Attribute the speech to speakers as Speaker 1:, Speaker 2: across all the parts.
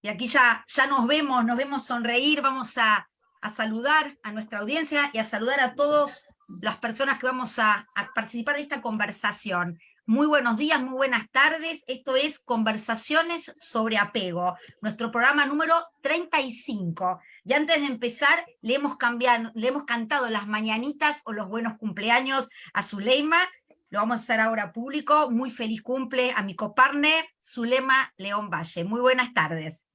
Speaker 1: Y aquí ya nos vemos sonreír, vamos a saludar a nuestra audiencia y a saludar a todas las personas que vamos a participar de esta conversación. Muy buenos días, muy buenas tardes. Esto es Conversaciones sobre Apego, nuestro programa número 35. Y antes de empezar, le hemos cantado las mañanitas o los buenos cumpleaños a Zuleima. Lo vamos a hacer ahora público. Muy feliz cumple a mi copartner, Zulema León Valle. Muy buenas tardes.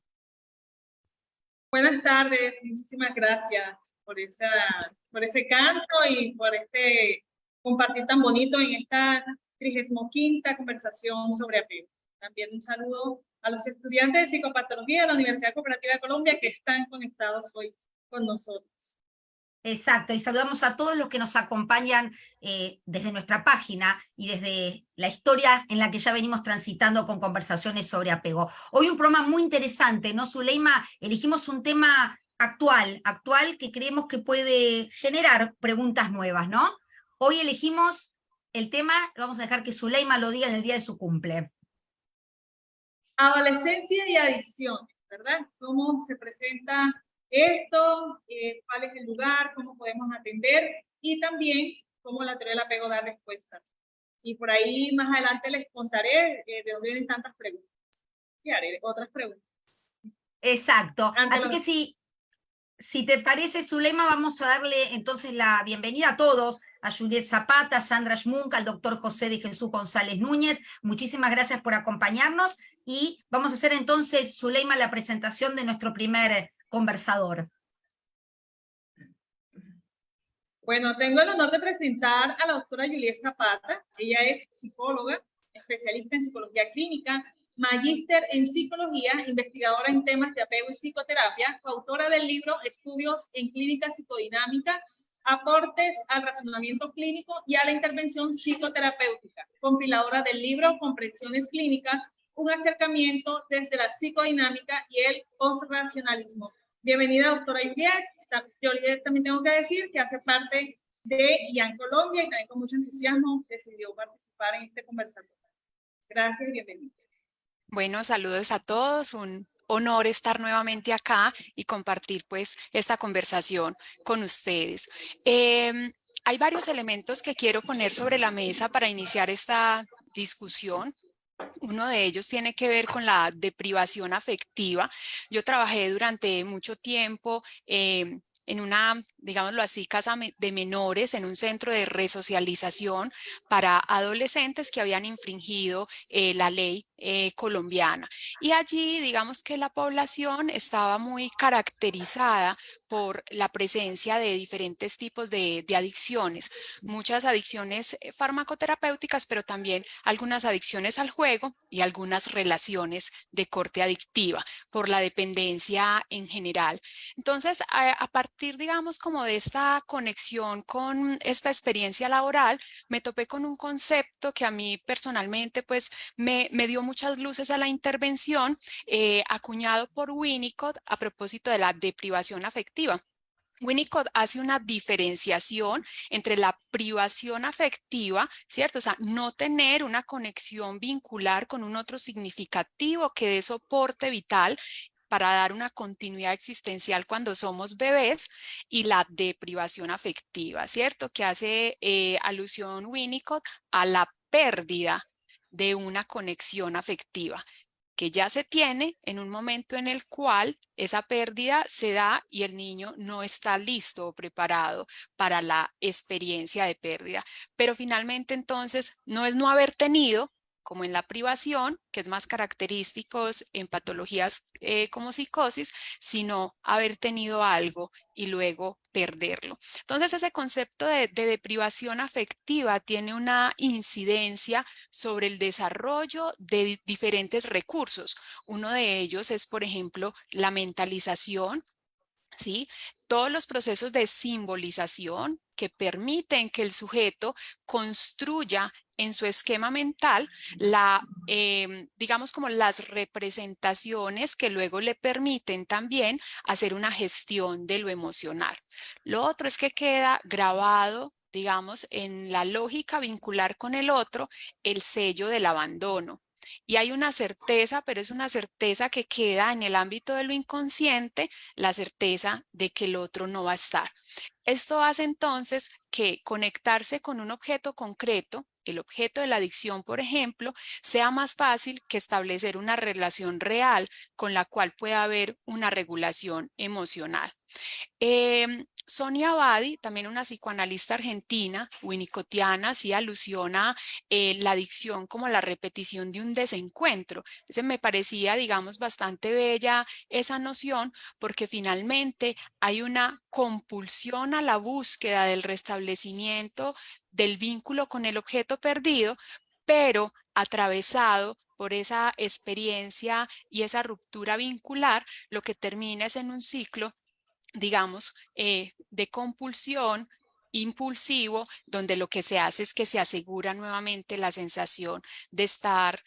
Speaker 2: Buenas tardes, muchísimas gracias por ese canto y por este compartir tan bonito en esta 35ª conversación sobre apego. También un saludo a los estudiantes de psicopatología de la Universidad Cooperativa de Colombia que están conectados hoy con nosotros.
Speaker 1: Exacto, y saludamos a todos los que nos acompañan desde nuestra página y desde la historia en la que ya venimos transitando con conversaciones sobre apego. Hoy un programa muy interesante, ¿no, Zuleima? Elegimos un tema actual que creemos que puede generar preguntas nuevas, ¿no? Hoy elegimos el tema, vamos a dejar que Zuleima lo diga en el día de su cumple.
Speaker 2: Adolescencia y adicciones, ¿verdad? ¿Cómo se presenta esto? ¿Cuál es el lugar? ¿Cómo podemos atender? Y también cómo la teoría del apego da respuestas. Y por ahí más adelante les contaré de dónde vienen tantas preguntas. Y haré otras preguntas.
Speaker 1: Exacto. Así que si te parece, Zuleima, vamos a darle entonces la bienvenida a todos, a Juliet Zapata, a Sandra Schmunk, al doctor José de Jesús González Núñez. Muchísimas gracias por acompañarnos y vamos a hacer entonces, Zuleima, la presentación de nuestro primer conversador.
Speaker 2: Bueno, tengo el honor de presentar a la doctora Juliet Zapata. Ella es psicóloga, especialista en psicología clínica, magíster en psicología, investigadora en temas de apego y psicoterapia, coautora del libro Estudios en Clínica Psicodinámica, aportes al razonamiento clínico y a la intervención psicoterapéutica, compiladora del libro Comprensiones Clínicas, un acercamiento desde la psicodinámica y el postracionalismo. Bienvenida, doctora Juliet. Yo también tengo que decir que hace parte de IAN Colombia y también con mucho entusiasmo decidió participar en este conversatorio. Gracias y bienvenida.
Speaker 3: Bueno, saludos a todos, un honor estar nuevamente acá y compartir pues esta conversación con ustedes. Hay varios elementos que quiero poner sobre la mesa para iniciar esta discusión. Uno de ellos tiene que ver con la deprivación afectiva. Yo trabajé durante mucho tiempo en una, digámoslo así, casa de menores, en un centro de resocialización para adolescentes que habían infringido la ley colombiana. Y allí, digamos que la población estaba muy caracterizada por la presencia de diferentes tipos de adicciones, muchas adicciones farmacoterapéuticas, pero también algunas adicciones al juego y algunas relaciones de corte adictiva por la dependencia en general. Entonces, a partir, digamos, como de esta conexión con esta experiencia laboral, me topé con un concepto que a mí personalmente, pues, me dio muchas luces a la intervención, acuñado por Winnicott a propósito de la deprivación afectiva. Winnicott hace una diferenciación entre la privación afectiva, ¿cierto? O sea, no tener una conexión vincular con un otro significativo que dé soporte vital para dar una continuidad existencial cuando somos bebés, y la deprivación afectiva, ¿cierto? Que hace alusión Winnicott a la pérdida de una conexión afectiva que ya se tiene en un momento en el cual esa pérdida se da y el niño no está listo o preparado para la experiencia de pérdida. Pero finalmente entonces no es no haber tenido, como en la privación, que es más característico en patologías como psicosis, sino haber tenido algo y luego perderlo. Entonces ese concepto de deprivación afectiva tiene una incidencia sobre el desarrollo de diferentes recursos. Uno de ellos es, por ejemplo, la mentalización, ¿sí? Todos los procesos de simbolización que permiten que el sujeto construya en su esquema mental digamos como las representaciones que luego le permiten también hacer una gestión de lo emocional. Lo otro es que queda grabado, digamos, en la lógica vincular con el otro, el sello del abandono. y hay una certeza, pero es una certeza que queda en el ámbito de lo inconsciente, la certeza de que el otro no va a estar. Esto hace entonces que conectarse con un objeto concreto, el objeto de la adicción, por ejemplo, sea más fácil que establecer una relación real con la cual pueda haber una regulación emocional. Sonia Abadi, también una psicoanalista argentina, winnicottiana, sí alusiona la adicción como la repetición de un desencuentro. Ese me parecía, digamos, bastante bella esa noción, porque finalmente hay una compulsión a la búsqueda del restablecimiento del vínculo con el objeto perdido, pero atravesado por esa experiencia y esa ruptura vincular, lo que termina es en un ciclo, digamos, de compulsión impulsivo, donde lo que se hace es que se asegura nuevamente la sensación de estar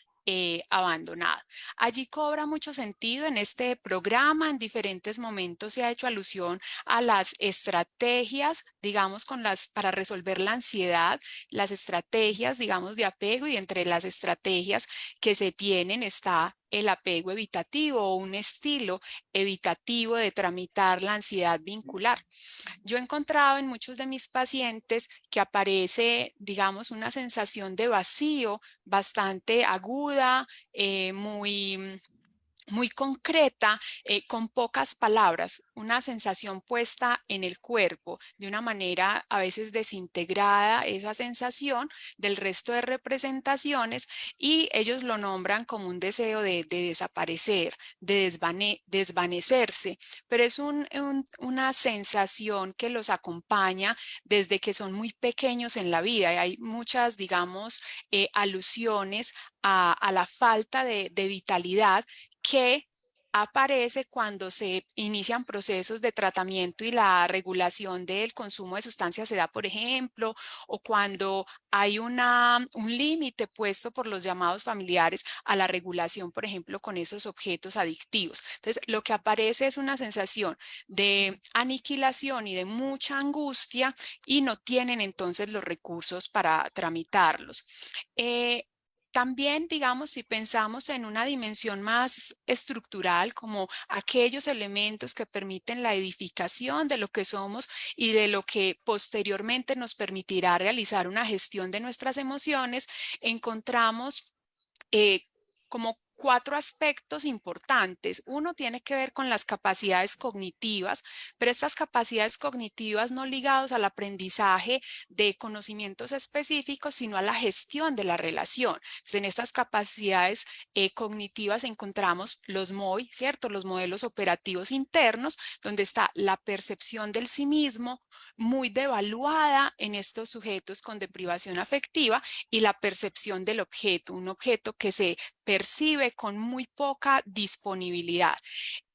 Speaker 3: abandonada. Allí cobra mucho sentido en este programa, en diferentes momentos se ha hecho alusión a las estrategias, digamos, para resolver la ansiedad, las estrategias, digamos, de apego, y entre las estrategias que se tienen está el apego evitativo o un estilo evitativo de tramitar la ansiedad vincular. Yo he encontrado en muchos de mis pacientes que aparece, digamos, una sensación de vacío bastante aguda, muy concreta, con pocas palabras, una sensación puesta en el cuerpo, de una manera a veces desintegrada esa sensación del resto de representaciones, y ellos lo nombran como un deseo de desaparecer, de desvanecerse, pero es una sensación que los acompaña desde que son muy pequeños en la vida. Hay muchas, digamos, alusiones a la falta de vitalidad que aparece cuando se inician procesos de tratamiento y la regulación del consumo de sustancias se da, por ejemplo, o cuando hay un límite puesto por los llamados familiares a la regulación, por ejemplo, con esos objetos adictivos. Entonces, lo que aparece es una sensación de aniquilación y de mucha angustia, y no tienen entonces los recursos para tramitarlos. También, digamos, si pensamos en una dimensión más estructural, como aquellos elementos que permiten la edificación de lo que somos y de lo que posteriormente nos permitirá realizar una gestión de nuestras emociones, encontramos como 4 aspectos importantes. Uno tiene que ver con las capacidades cognitivas, pero estas capacidades cognitivas no ligadas al aprendizaje de conocimientos específicos, sino a la gestión de la relación. Entonces, en estas capacidades cognitivas encontramos los MOI, ¿cierto? Los modelos operativos internos, donde está la percepción del sí mismo, muy devaluada en estos sujetos con deprivación afectiva, y la percepción del objeto, un objeto que se percibe con muy poca disponibilidad.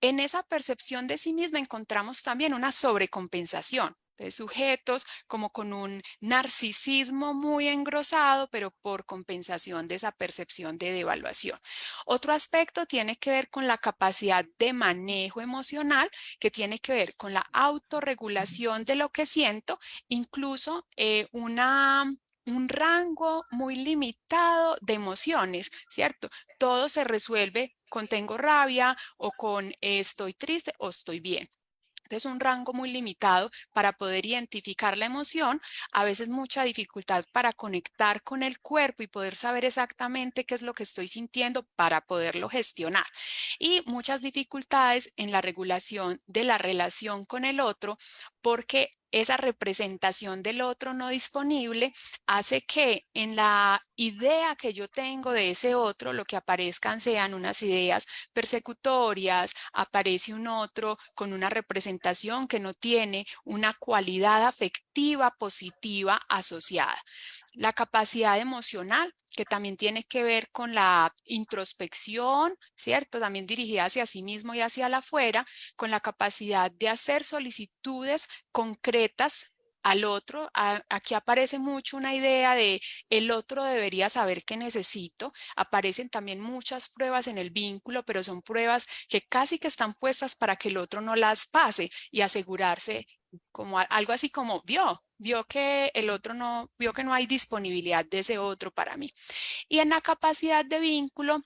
Speaker 3: En esa percepción de sí misma encontramos también una sobrecompensación de sujetos como con un narcisismo muy engrosado, pero por compensación de esa percepción de devaluación. Otro aspecto tiene que ver con la capacidad de manejo emocional, que tiene que ver con la autorregulación de lo que siento, incluso un rango muy limitado de emociones, ¿cierto? Todo se resuelve con tengo rabia, o con estoy triste o estoy bien. Entonces, un rango muy limitado para poder identificar la emoción, a veces mucha dificultad para conectar con el cuerpo y poder saber exactamente qué es lo que estoy sintiendo para poderlo gestionar. Y muchas dificultades en la regulación de la relación con el otro, porque esa representación del otro no disponible hace que en la idea que yo tengo de ese otro, lo que aparezcan sean unas ideas persecutorias, aparece un otro con una representación que no tiene una cualidad afectiva positiva asociada. La capacidad emocional, que también tiene que ver con la introspección, ¿cierto? También dirigida hacia sí mismo y hacia la afuera, con la capacidad de hacer solicitudes concretas al otro. Aquí aparece mucho una idea de el otro debería saber qué necesito. Aparecen también muchas pruebas en el vínculo, pero son pruebas que casi que están puestas para que el otro no las pase y asegurarse algo así como vio que el otro vio que no hay disponibilidad de ese otro para mí. Y en la capacidad de vínculo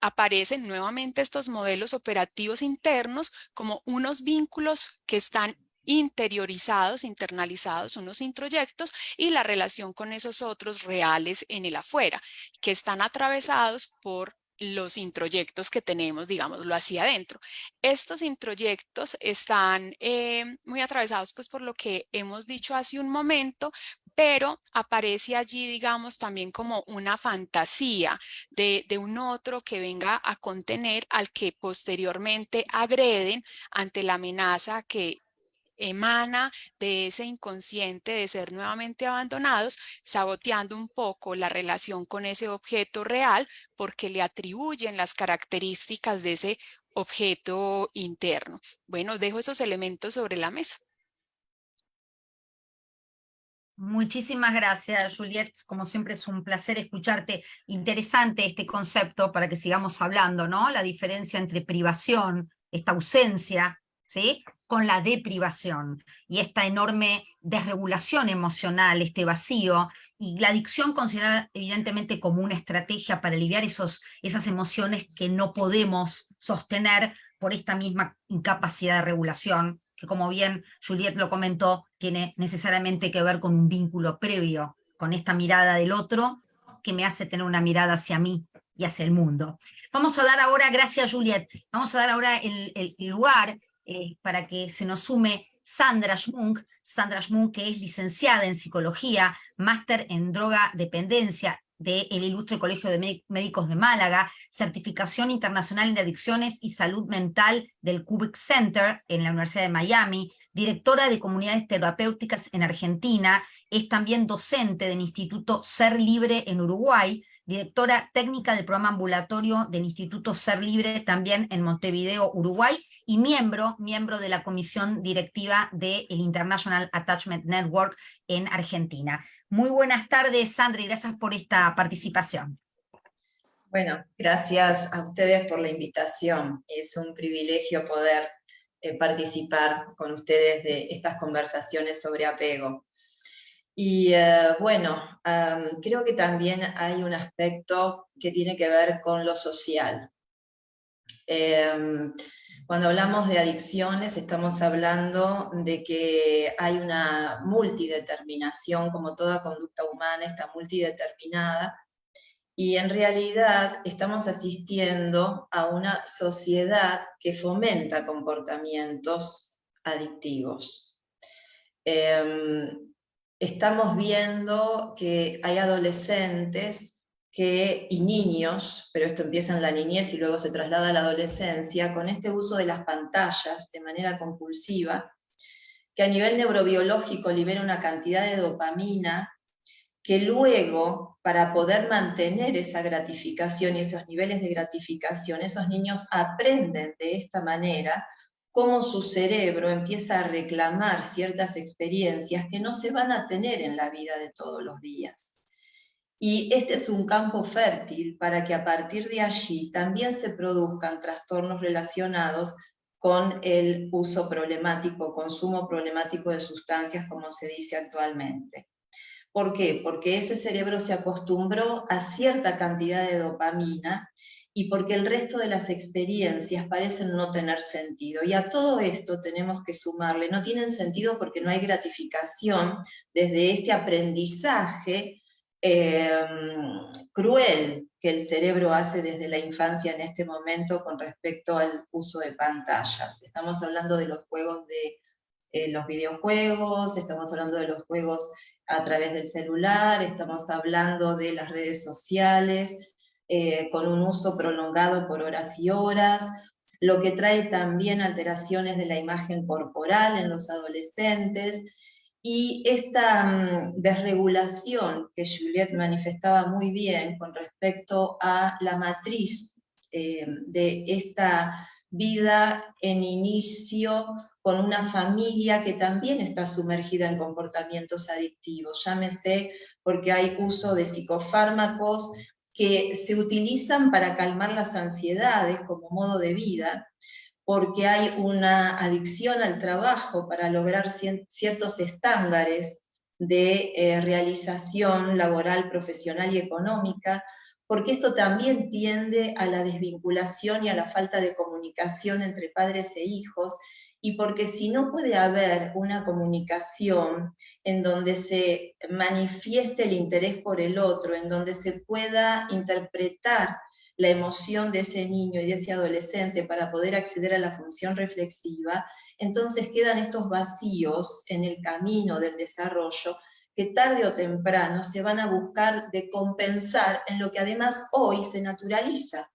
Speaker 3: aparecen nuevamente estos modelos operativos internos como unos vínculos que están interiorizados, internalizados, unos introyectos, y la relación con esos otros reales en el afuera, que están atravesados por los introyectos que tenemos, digámoslo hacia adentro. Estos introyectos están muy atravesados pues por lo que hemos dicho hace un momento, pero aparece allí, digamos, también como una fantasía de un otro que venga a contener al que posteriormente agreden ante la amenaza que emana de ese inconsciente de ser nuevamente abandonados, saboteando un poco la relación con ese objeto real porque le atribuyen las características de ese objeto interno. Bueno, dejo esos elementos sobre la mesa.
Speaker 1: Muchísimas gracias, Juliet. Como siempre es un placer escucharte. Interesante este concepto para que sigamos hablando, ¿no? La diferencia entre privación, esta ausencia, ¿sí?, con la deprivación y esta enorme desregulación emocional, este vacío, y la adicción considerada evidentemente como una estrategia para aliviar esas emociones que no podemos sostener por esta misma incapacidad de regulación, que como bien Juliet lo comentó, tiene necesariamente que ver con un vínculo previo, con esta mirada del otro que me hace tener una mirada hacia mí y hacia el mundo. Vamos a dar ahora, gracias Juliet, vamos a dar ahora el lugar para que se nos sume Sandra Schmunk, que es licenciada en psicología, máster en droga-dependencia del Ilustre Colegio de Médicos de Málaga, certificación internacional en adicciones y salud mental del Cubic Center en la Universidad de Miami, directora de comunidades terapéuticas en Argentina, es también docente del Instituto Ser Libre en Uruguay, directora técnica del programa ambulatorio del Instituto Ser Libre también en Montevideo, Uruguay, y miembro de la comisión directiva del International Attachment Network en Argentina. Muy buenas tardes, Sandra, y gracias por esta participación.
Speaker 4: Bueno, gracias a ustedes por la invitación. Es un privilegio poder participar con ustedes de estas conversaciones sobre apego. Y bueno, creo que también hay un aspecto que tiene que ver con lo social. Cuando hablamos de adicciones estamos hablando de que hay una multideterminación, como toda conducta humana está multideterminada, y en realidad estamos asistiendo a una sociedad que fomenta comportamientos adictivos. Estamos viendo que hay adolescentes y niños, pero esto empieza en la niñez y luego se traslada a la adolescencia, con este uso de las pantallas de manera compulsiva, que a nivel neurobiológico libera una cantidad de dopamina que luego, para poder mantener esa gratificación y esos niveles de gratificación, esos niños aprenden de esta manera cómo su cerebro empieza a reclamar ciertas experiencias que no se van a tener en la vida de todos los días. Y este es un campo fértil para que a partir de allí también se produzcan trastornos relacionados con el uso problemático, consumo problemático de sustancias, como se dice actualmente. ¿Por qué? Porque ese cerebro se acostumbró a cierta cantidad de dopamina y porque el resto de las experiencias parecen no tener sentido. Y a todo esto tenemos que sumarle, no tienen sentido porque no hay gratificación desde este aprendizaje cruel que el cerebro hace desde la infancia en este momento con respecto al uso de pantallas. Estamos hablando de los juegos de los videojuegos, estamos hablando de los juegos a través del celular, estamos hablando de las redes sociales, con un uso prolongado por horas y horas, lo que trae también alteraciones de la imagen corporal en los adolescentes, y esta desregulación que Juliet manifestaba muy bien con respecto a la matriz de esta vida en inicio con una familia que también está sumergida en comportamientos adictivos, llámese porque hay uso de psicofármacos que se utilizan para calmar las ansiedades como modo de vida, porque hay una adicción al trabajo para lograr ciertos estándares de realización laboral, profesional y económica, porque esto también tiende a la desvinculación y a la falta de comunicación entre padres e hijos, y porque si no puede haber una comunicación en donde se manifieste el interés por el otro, en donde se pueda interpretar la emoción de ese niño y de ese adolescente para poder acceder a la función reflexiva, entonces quedan estos vacíos en el camino del desarrollo que tarde o temprano se van a buscar de compensar en lo que además hoy se naturaliza.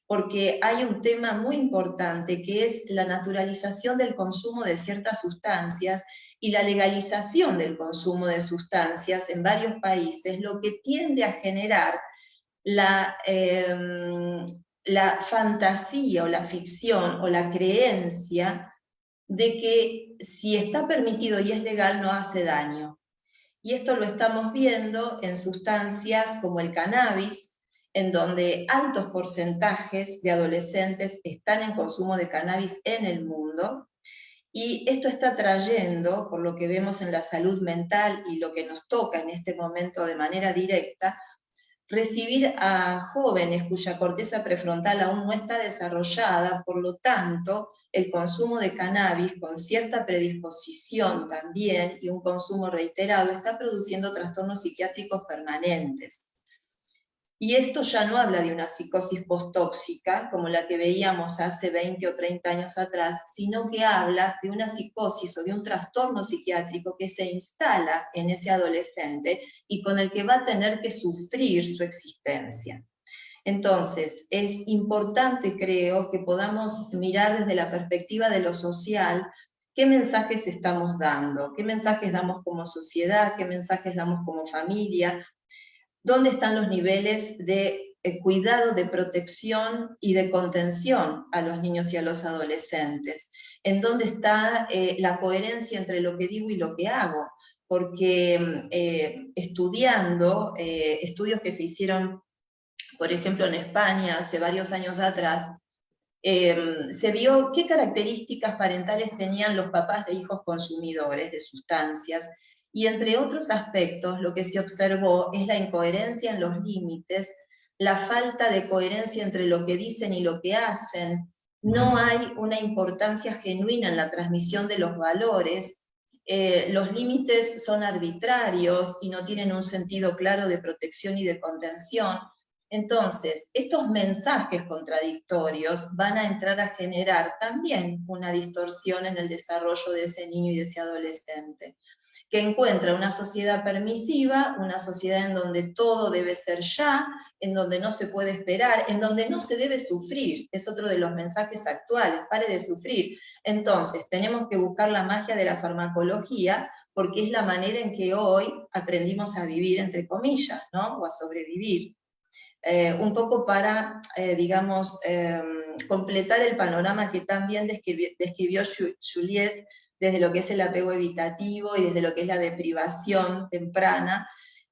Speaker 4: Porque hay un tema muy importante que es la naturalización del consumo de ciertas sustancias y la legalización del consumo de sustancias en varios países, lo que tiende a generar la fantasía o la ficción o la creencia de que si está permitido y es legal no hace daño. Y esto lo estamos viendo en sustancias como el cannabis, en donde altos porcentajes de adolescentes están en consumo de cannabis en el mundo, y esto está trayendo, por lo que vemos en la salud mental y lo que nos toca en este momento de manera directa, recibir a jóvenes cuya corteza prefrontal aún no está desarrollada, por lo tanto, el consumo de cannabis con cierta predisposición también y un consumo reiterado está produciendo trastornos psiquiátricos permanentes. Y esto ya no habla de una psicosis postóxica, como la que veíamos hace 20 o 30 años atrás, sino que habla de una psicosis o de un trastorno psiquiátrico que se instala en ese adolescente y con el que va a tener que sufrir su existencia. Entonces, es importante, creo, que podamos mirar desde la perspectiva de lo social qué mensajes estamos dando, qué mensajes damos como sociedad, qué mensajes damos como familia, dónde están los niveles de cuidado, de protección y de contención a los niños y a los adolescentes, en dónde está la coherencia entre lo que digo y lo que hago, porque estudiando estudios que se hicieron, por ejemplo, en España hace varios años atrás, se vio qué características parentales tenían los papás de hijos consumidores de sustancias, y entre otros aspectos lo que se observó es la incoherencia en los límites, la falta de coherencia entre lo que dicen y lo que hacen, no hay una importancia genuina en la transmisión de los valores, los límites son arbitrarios y no tienen un sentido claro de protección y de contención. Entonces, estos mensajes contradictorios van a entrar a generar también una distorsión en el desarrollo de ese niño y de ese adolescente, que encuentra una sociedad permisiva, una sociedad en donde todo debe ser ya, en donde no se puede esperar, en donde no se debe sufrir. Es otro de los mensajes actuales: pare de sufrir. Entonces, tenemos que buscar la magia de la farmacología, porque es la manera en que hoy aprendimos a vivir, entre comillas, ¿no? O a sobrevivir. Un poco para, digamos, completar el panorama que también describió Juliette, desde lo que es el apego evitativo y desde lo que es la deprivación temprana,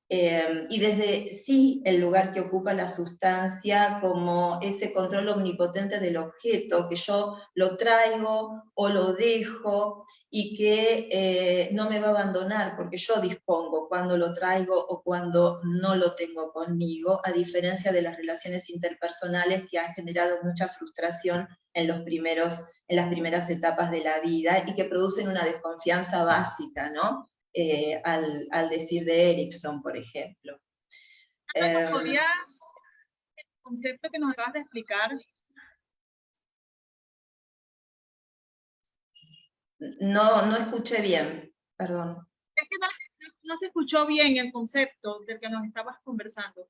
Speaker 4: y desde sí el lugar que ocupa la sustancia como ese control omnipotente del objeto, que yo lo traigo o lo dejo y que no me va a abandonar porque yo dispongo cuando lo traigo o cuando no lo tengo conmigo, a diferencia de las relaciones interpersonales que han generado mucha frustración en las primeras etapas de la vida y que producen una desconfianza básica, ¿no? Al decir de Erikson, por ejemplo.
Speaker 2: ¿Podrías el concepto que nos acabas de explicar?
Speaker 4: No escuché bien, perdón.
Speaker 2: Es que no se escuchó bien el concepto del que nos estabas conversando.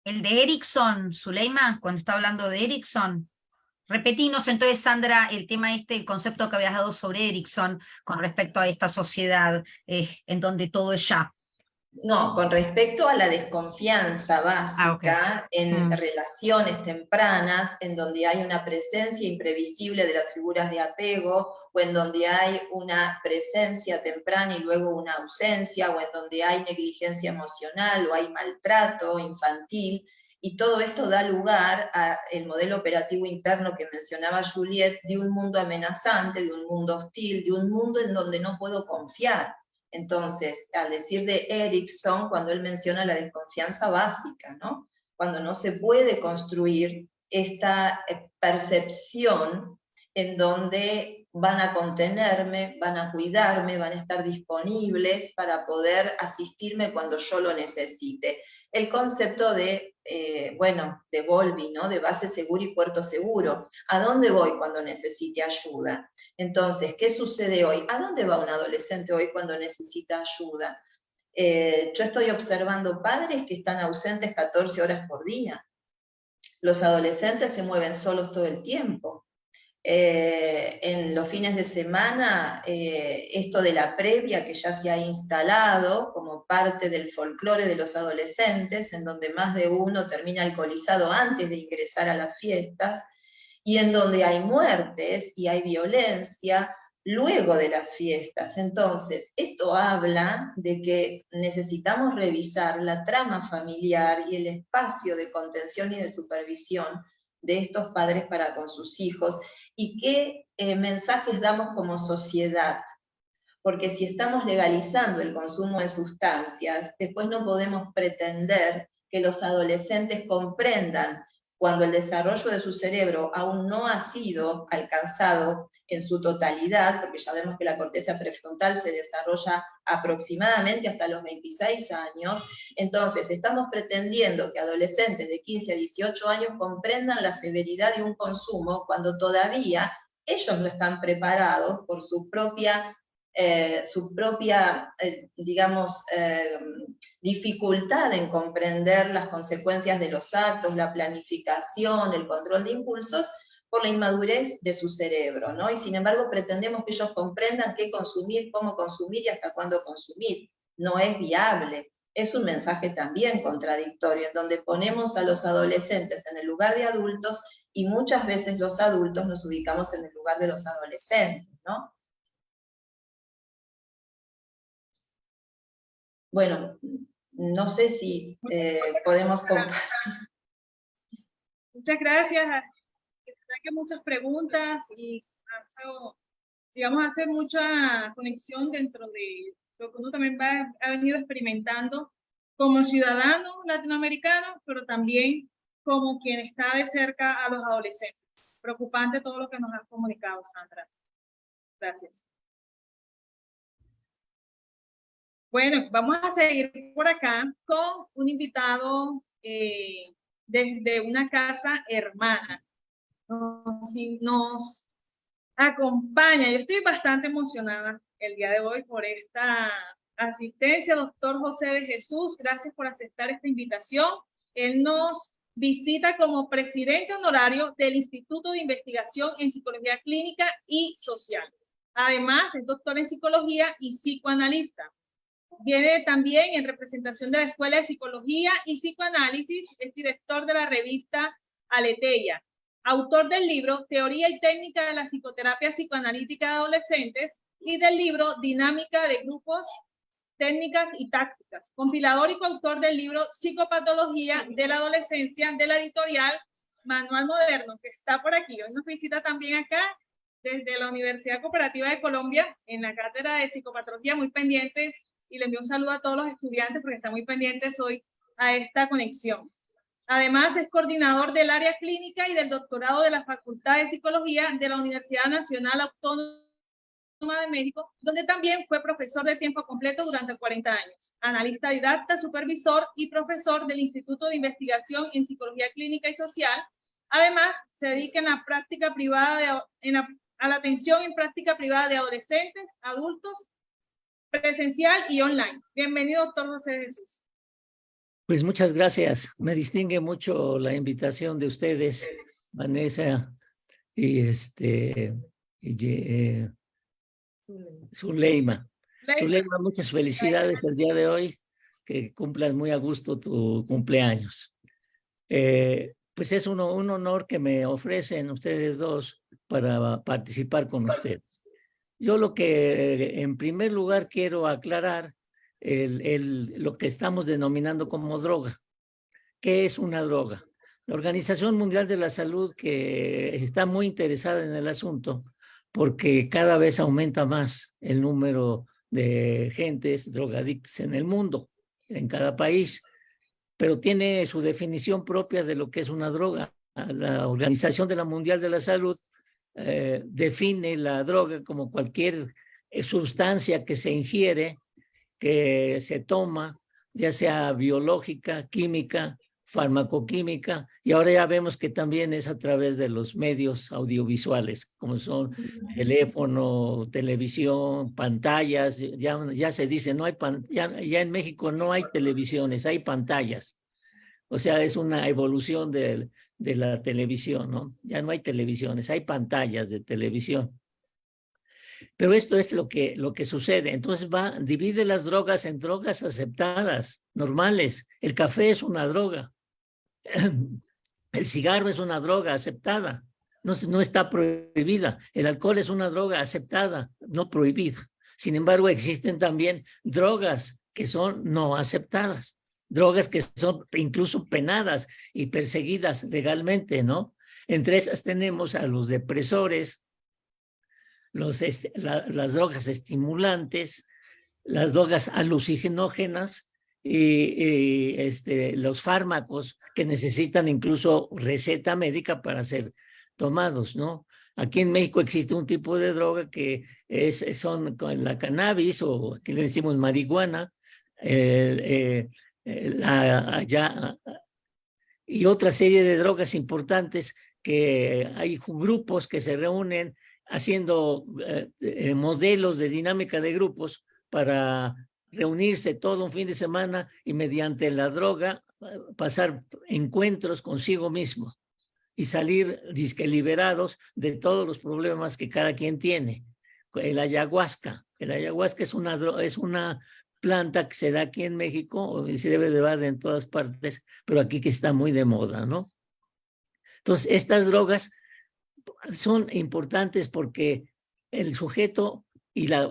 Speaker 1: El de Erikson, Zuleima, cuando está hablando de Erikson. Repetinos entonces, Sandra, el tema el concepto que habías dado sobre Erikson con respecto a esta sociedad en donde todo es ya.
Speaker 4: No, con respecto a la desconfianza básica en relaciones tempranas, en donde hay una presencia imprevisible de las figuras de apego, o en donde hay una presencia temprana y luego una ausencia, o en donde hay negligencia emocional, o hay maltrato infantil, Y todo esto da lugar al modelo operativo interno que mencionaba Juliet, de un mundo amenazante, de un mundo hostil, de un mundo en donde no puedo confiar. Entonces, al decir de Erickson, cuando él menciona la desconfianza básica, ¿no? Cuando no se puede construir esta percepción en donde van a contenerme, van a cuidarme, van a estar disponibles para poder asistirme cuando yo lo necesite. El concepto de, de Bowlby, ¿no? De base segura y puerto seguro. ¿A dónde voy cuando necesite ayuda? Entonces, ¿qué sucede hoy? ¿A dónde va un adolescente hoy cuando necesita ayuda? Yo estoy observando padres que están ausentes 14 horas por día. Los adolescentes se mueven solos todo el tiempo. En los fines de semana, esto de la previa que ya se ha instalado como parte del folclore de los adolescentes, en donde más de uno termina alcoholizado antes de ingresar a las fiestas, y en donde hay muertes y hay violencia luego de las fiestas. Entonces, esto habla de que necesitamos revisar la trama familiar y el espacio de contención y de supervisión de estos padres para con sus hijos, y qué mensajes damos como sociedad. Porque si estamos legalizando el consumo de sustancias, después no podemos pretender que los adolescentes comprendan cuando el desarrollo de su cerebro aún no ha sido alcanzado en su totalidad, porque ya vemos que la corteza prefrontal se desarrolla aproximadamente hasta los 26 años, entonces estamos pretendiendo que adolescentes de 15 a 18 años comprendan la severidad de un consumo cuando todavía ellos no están preparados por su propia dificultad en comprender las consecuencias de los actos, la planificación, el control de impulsos, por la inmadurez de su cerebro, ¿no? Y sin embargo pretendemos que ellos comprendan qué consumir, cómo consumir y hasta cuándo consumir. No es viable. Es un mensaje también contradictorio, en donde ponemos a los adolescentes en el lugar de adultos y muchas veces los adultos nos ubicamos en el lugar de los adolescentes, ¿no? Bueno, no sé si podemos compartir.
Speaker 2: Muchas gracias. Que muchas preguntas y hace mucha conexión dentro de lo que uno también ha venido experimentando como ciudadano latinoamericano, pero también como quien está de cerca a los adolescentes. Preocupante todo lo que nos has comunicado, Sandra. Gracias. Bueno, vamos a seguir por acá con un invitado desde una casa hermana. Nos acompaña. Yo estoy bastante emocionada el día de hoy por esta asistencia. Doctor José de Jesús, gracias por aceptar esta invitación. Él nos visita como presidente honorario del Instituto de Investigación en Psicología Clínica y Social. Además, es doctor en psicología y psicoanalista. Viene también en representación de la Escuela de Psicología y Psicoanálisis, es director de la revista Aletheia, autor del libro Teoría y Técnica de la Psicoterapia Psicoanalítica de Adolescentes y del libro Dinámica de Grupos, Técnicas y Tácticas, compilador y coautor del libro Psicopatología de la Adolescencia de la editorial Manual Moderno, que está por aquí. Hoy nos visita también acá desde la Universidad Cooperativa de Colombia en la cátedra de Psicopatología, muy pendientes, y le envío un saludo a todos los estudiantes porque están muy pendientes hoy a esta conexión. Además, es coordinador del área clínica y del doctorado de la Facultad de Psicología de la Universidad Nacional Autónoma de México, donde también fue profesor de tiempo completo durante 40 años. Analista didacta, supervisor y profesor del Instituto de Investigación en Psicología Clínica y Social. Además, se dedica en la práctica privada a la atención en práctica privada de adolescentes, adultos, presencial y online. Bienvenido, doctor José de Jesús.
Speaker 5: Pues muchas gracias. Me distingue mucho la invitación de ustedes, Vanessa y Zuleima. Zuleima, muchas felicidades el día de hoy. Que cumplas muy a gusto tu cumpleaños. Pues es un honor que me ofrecen ustedes dos para participar con ustedes. Yo lo que en primer lugar quiero aclarar lo que estamos denominando como droga. ¿qué es una droga? La Organización Mundial de la Salud, que está muy interesada en el asunto, porque cada vez aumenta más el número de gentes drogadictas en el mundo, en cada país, pero tiene su definición propia de lo que es una droga. La Organización Mundial de la Salud define la droga como cualquier sustancia que se ingiere, que se toma, ya sea biológica, química, farmacoquímica, y ahora ya vemos que también es a través de los medios audiovisuales, como son teléfono, televisión, pantallas. Ya se dice, no hay ya en México no hay televisiones, hay pantallas. O sea, es una evolución de la televisión, ¿no? Ya no hay televisiones, hay pantallas de televisión. Pero esto es lo que sucede. Entonces divide las drogas en drogas aceptadas, normales. El café es una droga. El cigarro es una droga aceptada. No está prohibida. El alcohol es una droga aceptada, no prohibida. Sin embargo, existen también drogas que son no aceptadas. Drogas que son incluso penadas y perseguidas legalmente, ¿no? Entre esas tenemos a los depresores, las drogas estimulantes, las drogas alucinógenas y los fármacos que necesitan incluso receta médica para ser tomados, ¿no? Aquí en México existe un tipo de droga que son con la cannabis, o aquí le decimos marihuana, y otra serie de drogas importantes, que hay grupos que se reúnen haciendo modelos de dinámica de grupos para reunirse todo un fin de semana y mediante la droga pasar encuentros consigo mismo y salir liberados de todos los problemas que cada quien tiene. El ayahuasca es una planta que se da aquí en México, y se debe de dar en todas partes, pero aquí que está muy de moda, ¿no? Entonces, estas drogas son importantes porque el sujeto y la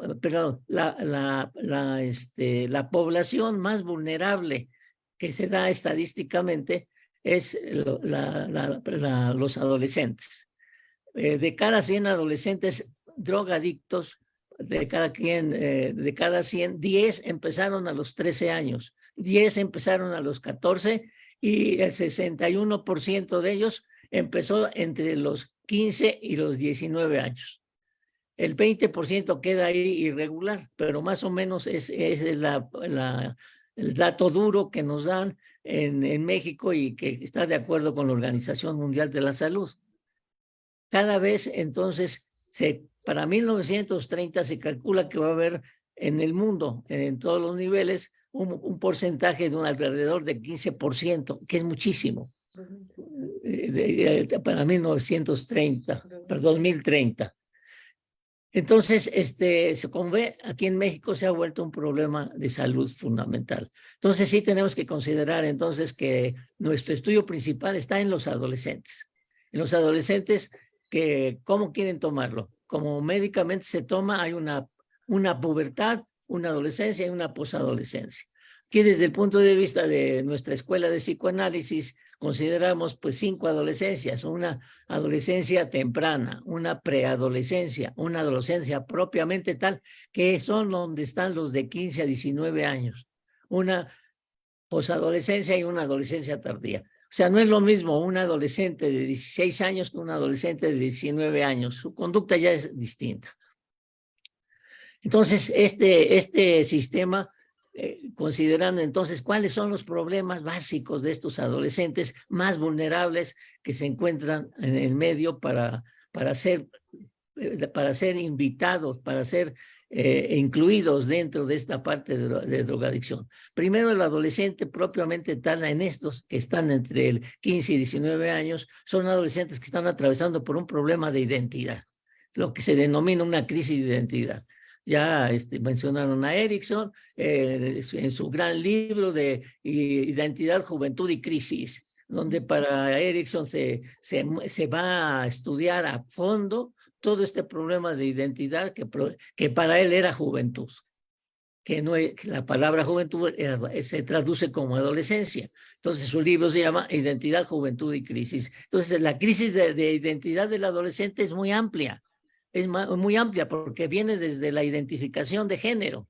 Speaker 5: población más vulnerable que se da estadísticamente es los adolescentes. De cada 100 adolescentes drogadictos, de cada 100, 10 empezaron a los 13 años, 10 empezaron a los 14 y el 61% de ellos empezó entre los 15 y los 19 años. El 20% queda ahí irregular, pero más o menos es el dato duro que nos dan en México y que está de acuerdo con la Organización Mundial de la Salud. Cada vez, entonces, para 1930 se calcula que va a haber en el mundo, en todos los niveles, un porcentaje de un alrededor de 15%, que es muchísimo. Para 2030. Entonces, como ve, aquí en México se ha vuelto un problema de salud fundamental. Entonces, sí tenemos que considerar entonces que nuestro estudio principal está en los adolescentes. En los adolescentes que, ¿cómo quieren tomarlo? Como médicamente se toma, hay una pubertad, una adolescencia y una posadolescencia. Aquí, desde el punto de vista de nuestra escuela de psicoanálisis, consideramos pues 5 adolescencias: una adolescencia temprana, una preadolescencia, una adolescencia propiamente tal, que son donde están los de 15 a 19 años, una posadolescencia y una adolescencia tardía. O sea, no es lo mismo un adolescente de 16 años que un adolescente de 19 años. Su conducta ya es distinta. Entonces, este sistema, considerando entonces cuáles son los problemas básicos de estos adolescentes más vulnerables que se encuentran en el medio para ser invitados, para ser incluidos dentro de esta parte de drogadicción. Primero, el adolescente propiamente tal, en estos que están entre el 15 y 19 años, son adolescentes que están atravesando por un problema de identidad, lo que se denomina una crisis de identidad. Ya mencionaron a Erikson en su gran libro de Identidad, Juventud y Crisis, donde para Erikson se va a estudiar a fondo todo este problema de identidad que para él era juventud, que la palabra juventud se traduce como adolescencia. Entonces su libro se llama Identidad, Juventud y Crisis. Entonces la crisis de identidad del adolescente es muy amplia. Es muy amplia porque viene desde la identificación de género.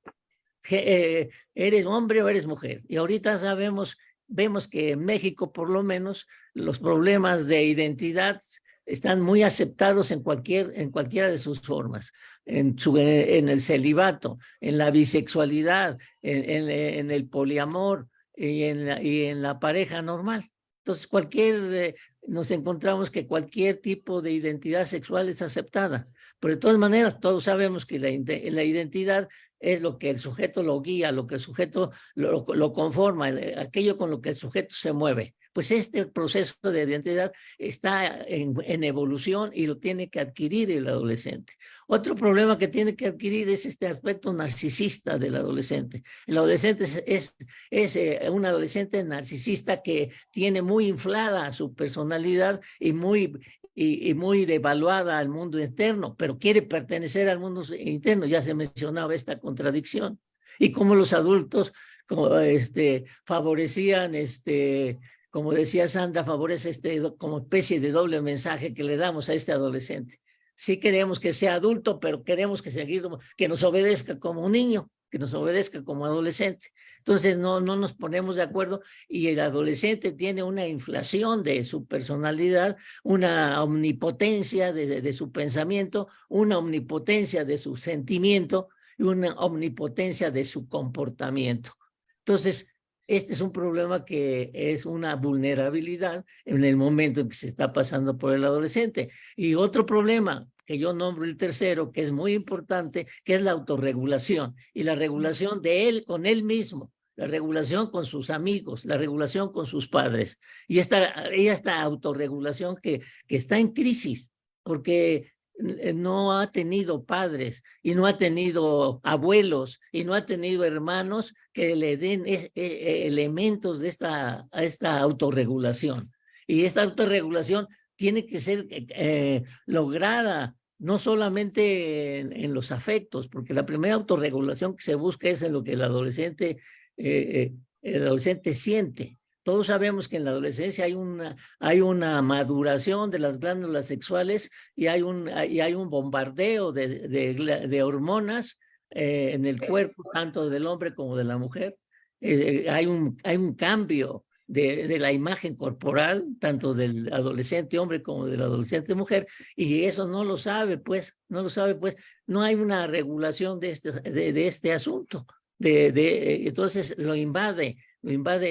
Speaker 5: ¿Eres hombre o eres mujer? Y ahorita vemos que en México por lo menos los problemas de identidad están muy aceptados en cualquiera de sus formas, en el celibato, en la bisexualidad, en el poliamor y en la pareja normal. Entonces nos encontramos que cualquier tipo de identidad sexual es aceptada. Pero de todas maneras, todos sabemos que la identidad es lo que el sujeto lo guía, lo que el sujeto lo conforma, aquello con lo que el sujeto se mueve. Pues este proceso de identidad está en evolución y lo tiene que adquirir el adolescente. Otro problema que tiene que adquirir es este aspecto narcisista del adolescente. El adolescente es un adolescente narcisista que tiene muy inflada su personalidad y muy devaluada al mundo externo, pero quiere pertenecer al mundo interno. Ya se mencionaba esta contradicción. Y cómo los adultos favorecían como decía Sandra, favorece como especie de doble mensaje que le damos a este adolescente. Sí queremos que sea adulto, pero queremos que nos obedezca como un niño, que nos obedezca como adolescente. Entonces no nos ponemos de acuerdo y el adolescente tiene una inflación de su personalidad, una omnipotencia de su pensamiento, una omnipotencia de su sentimiento y una omnipotencia de su comportamiento. Entonces, este es un problema que es una vulnerabilidad en el momento en que se está pasando por el adolescente. Y otro problema que yo nombro el tercero, que es muy importante, que es la autorregulación. Y la regulación de él con él mismo, la regulación con sus amigos, la regulación con sus padres. Y esta autorregulación que está en crisis, porque no ha tenido padres y no ha tenido abuelos y no ha tenido hermanos que le den elementos de esta autorregulación. Y esta autorregulación tiene que ser lograda no solamente en los afectos, porque la primera autorregulación que se busca es en lo que el adolescente siente. Todos sabemos que en la adolescencia hay una maduración de las glándulas sexuales y hay un bombardeo de hormonas en el cuerpo, tanto del hombre como de la mujer. Hay un cambio de la imagen corporal, tanto del adolescente hombre como del adolescente mujer, y eso no lo sabe, pues, no hay una regulación de este asunto. Entonces lo invade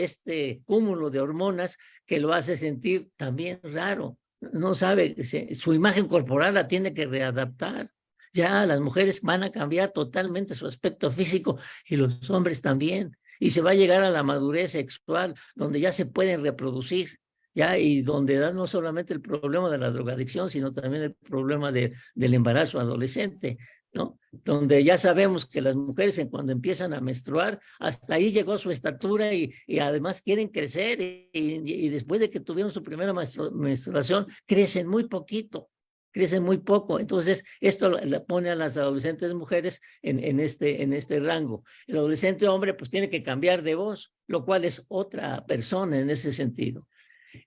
Speaker 5: este cúmulo de hormonas que lo hace sentir también raro. No sabe, su imagen corporal la tiene que readaptar. Ya las mujeres van a cambiar totalmente su aspecto físico y los hombres también. Y se va a llegar a la madurez sexual, donde ya se pueden reproducir, ya, y donde da no solamente el problema de la drogadicción, sino también el problema del embarazo adolescente, ¿no? Donde ya sabemos que las mujeres cuando empiezan a menstruar, hasta ahí llegó su estatura y además quieren crecer y después de que tuvieron su primera menstruación, crecen muy poquito. Crecen muy poco. Entonces, esto le pone a las adolescentes mujeres en este rango. El adolescente hombre pues tiene que cambiar de voz, lo cual es otra persona en ese sentido.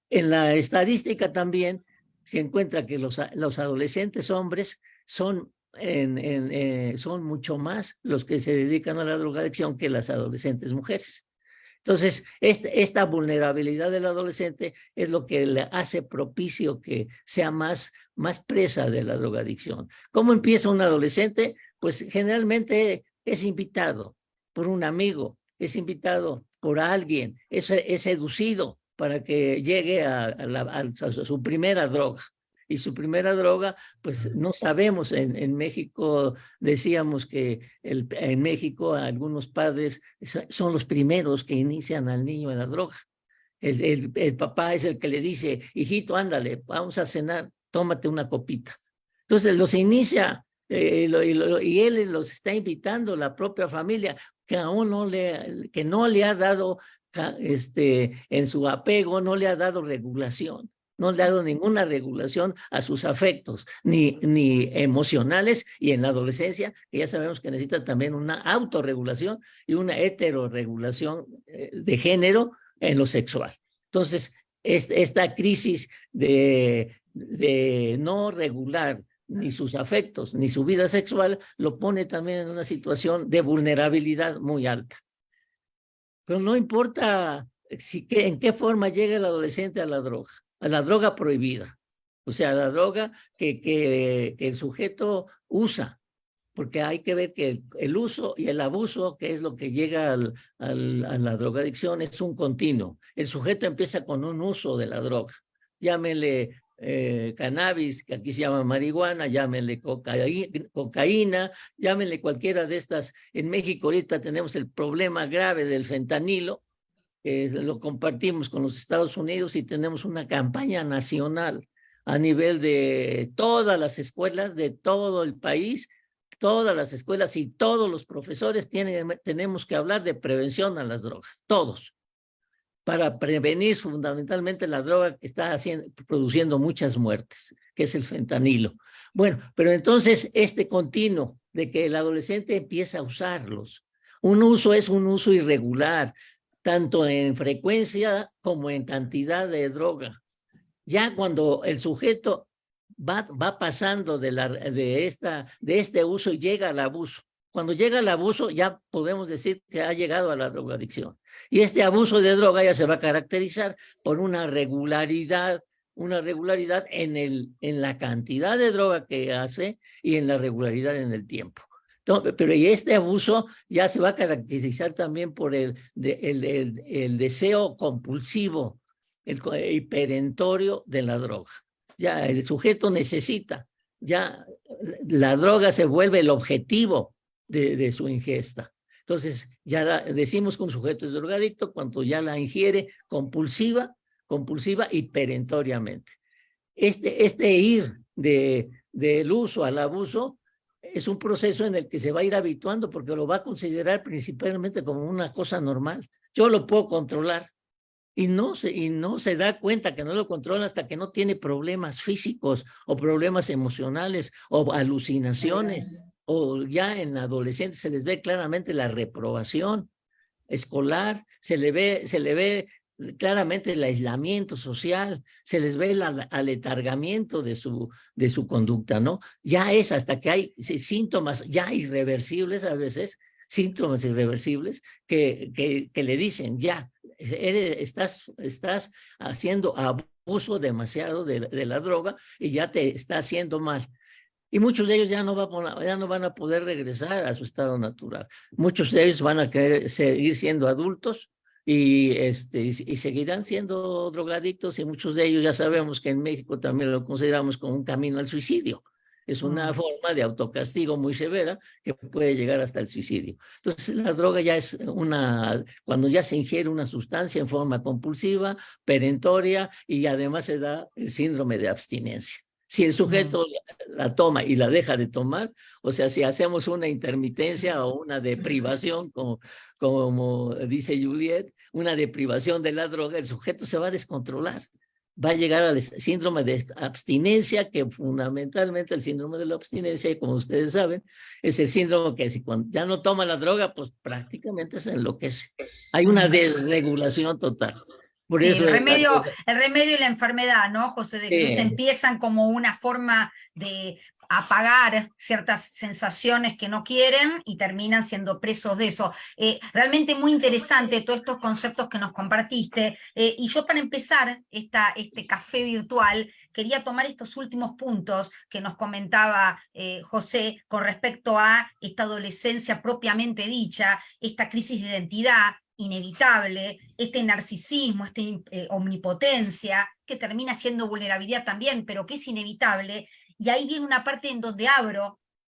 Speaker 5: En la estadística también se encuentra que los adolescentes hombres son mucho más los que se dedican a la drogadicción que las adolescentes mujeres. Entonces, esta vulnerabilidad del adolescente es lo que le hace propicio que sea más presa de la drogadicción. ¿Cómo empieza un adolescente? Pues generalmente es invitado por un amigo, es invitado por alguien, es seducido para que llegue a su primera droga. Y su primera droga, pues no sabemos, en México decíamos que en México algunos padres son los primeros que inician al niño en la droga. El papá es el que le dice, hijito, ándale, vamos a cenar, tómate una copita. Entonces los inicia y él los está invitando, la propia familia, que aún no le ha dado, en su apego, no le ha dado regulación. no le ha dado ninguna regulación a sus afectos, ni emocionales, y en la adolescencia, que ya sabemos que necesita también una autorregulación y una heterorregulación de género en lo sexual. Entonces, esta crisis de no regular ni sus afectos, ni su vida sexual, lo pone también en una situación de vulnerabilidad muy alta. Pero no importa en qué forma llega el adolescente a la droga prohibida, o sea, la droga que el sujeto usa, porque hay que ver que el uso y el abuso, que es lo que llega a la drogadicción, es un continuo. El sujeto empieza con un uso de la droga, llámele cannabis, que aquí se llama marihuana, llámele cocaína, llámele cualquiera de estas. En México ahorita tenemos el problema grave del fentanilo, lo compartimos con los Estados Unidos y tenemos una campaña nacional a nivel de todas las escuelas de todo el país, todas las escuelas y todos los profesores tenemos que hablar de prevención a las drogas, todos, para prevenir fundamentalmente la droga que está produciendo muchas muertes, que es el fentanilo. Bueno, pero entonces este continuo de que el adolescente empieza a usarlos, un uso es un uso irregular, tanto en frecuencia como en cantidad de droga. Ya cuando el sujeto va pasando de este uso y llega al abuso. Cuando llega al abuso ya podemos decir que ha llegado a la drogadicción. Y este abuso de droga ya se va a caracterizar por una regularidad en la cantidad de droga que hace y en la regularidad en el tiempo. Pero y este abuso ya se va a caracterizar también por el deseo compulsivo, el hiperentorio de la droga. Ya el sujeto necesita, ya la droga se vuelve el objetivo de su ingesta. Entonces, ya decimos que un sujeto es drogadicto cuando ya la ingiere compulsiva y perentoriamente. Este ir del uso al abuso es un proceso en el que se va a ir habituando porque lo va a considerar principalmente como una cosa normal. Yo lo puedo controlar. Y no se da cuenta que no lo controla hasta que no tiene problemas físicos o problemas emocionales o alucinaciones. O ya en adolescentes se les ve claramente la reprobación escolar, se le ve claramente el aislamiento social, se les ve el aletargamiento de su conducta, ¿no? Ya es hasta que hay síntomas ya irreversibles a veces, síntomas irreversibles que le dicen ya, estás haciendo abuso demasiado de la droga y ya te está haciendo mal. Y muchos de ellos ya no van a poder regresar a su estado natural. Muchos de ellos van a querer seguir siendo adultos y seguirán siendo drogadictos, y muchos de ellos ya sabemos que en México también lo consideramos como un camino al suicidio. Es una forma de autocastigo muy severa que puede llegar hasta el suicidio. Entonces la droga ya es cuando ya se ingiere una sustancia en forma compulsiva, perentoria, y además se da el síndrome de abstinencia. Si el sujeto la toma y la deja de tomar, o sea, si hacemos una intermitencia o una deprivación, como dice Juliet, una deprivación de la droga, el sujeto se va a descontrolar. Va a llegar al síndrome de abstinencia, que fundamentalmente el síndrome de la abstinencia, como ustedes saben, es el síndrome que si cuando ya no toma la droga, pues prácticamente se enloquece. Hay una desregulación total. Por eso
Speaker 1: el remedio y la enfermedad, ¿no, José? De que ellos empiezan como una forma de apagar ciertas sensaciones que no quieren y terminan siendo presos de eso. Realmente muy interesante todos estos conceptos que nos compartiste. Y yo, para empezar este café virtual, quería tomar estos últimos puntos que nos comentaba José con respecto a esta adolescencia propiamente dicha, esta crisis de identidad inevitable, este narcisismo, esta omnipotencia, que termina siendo vulnerabilidad también, pero que es inevitable. Y ahí viene una parte en donde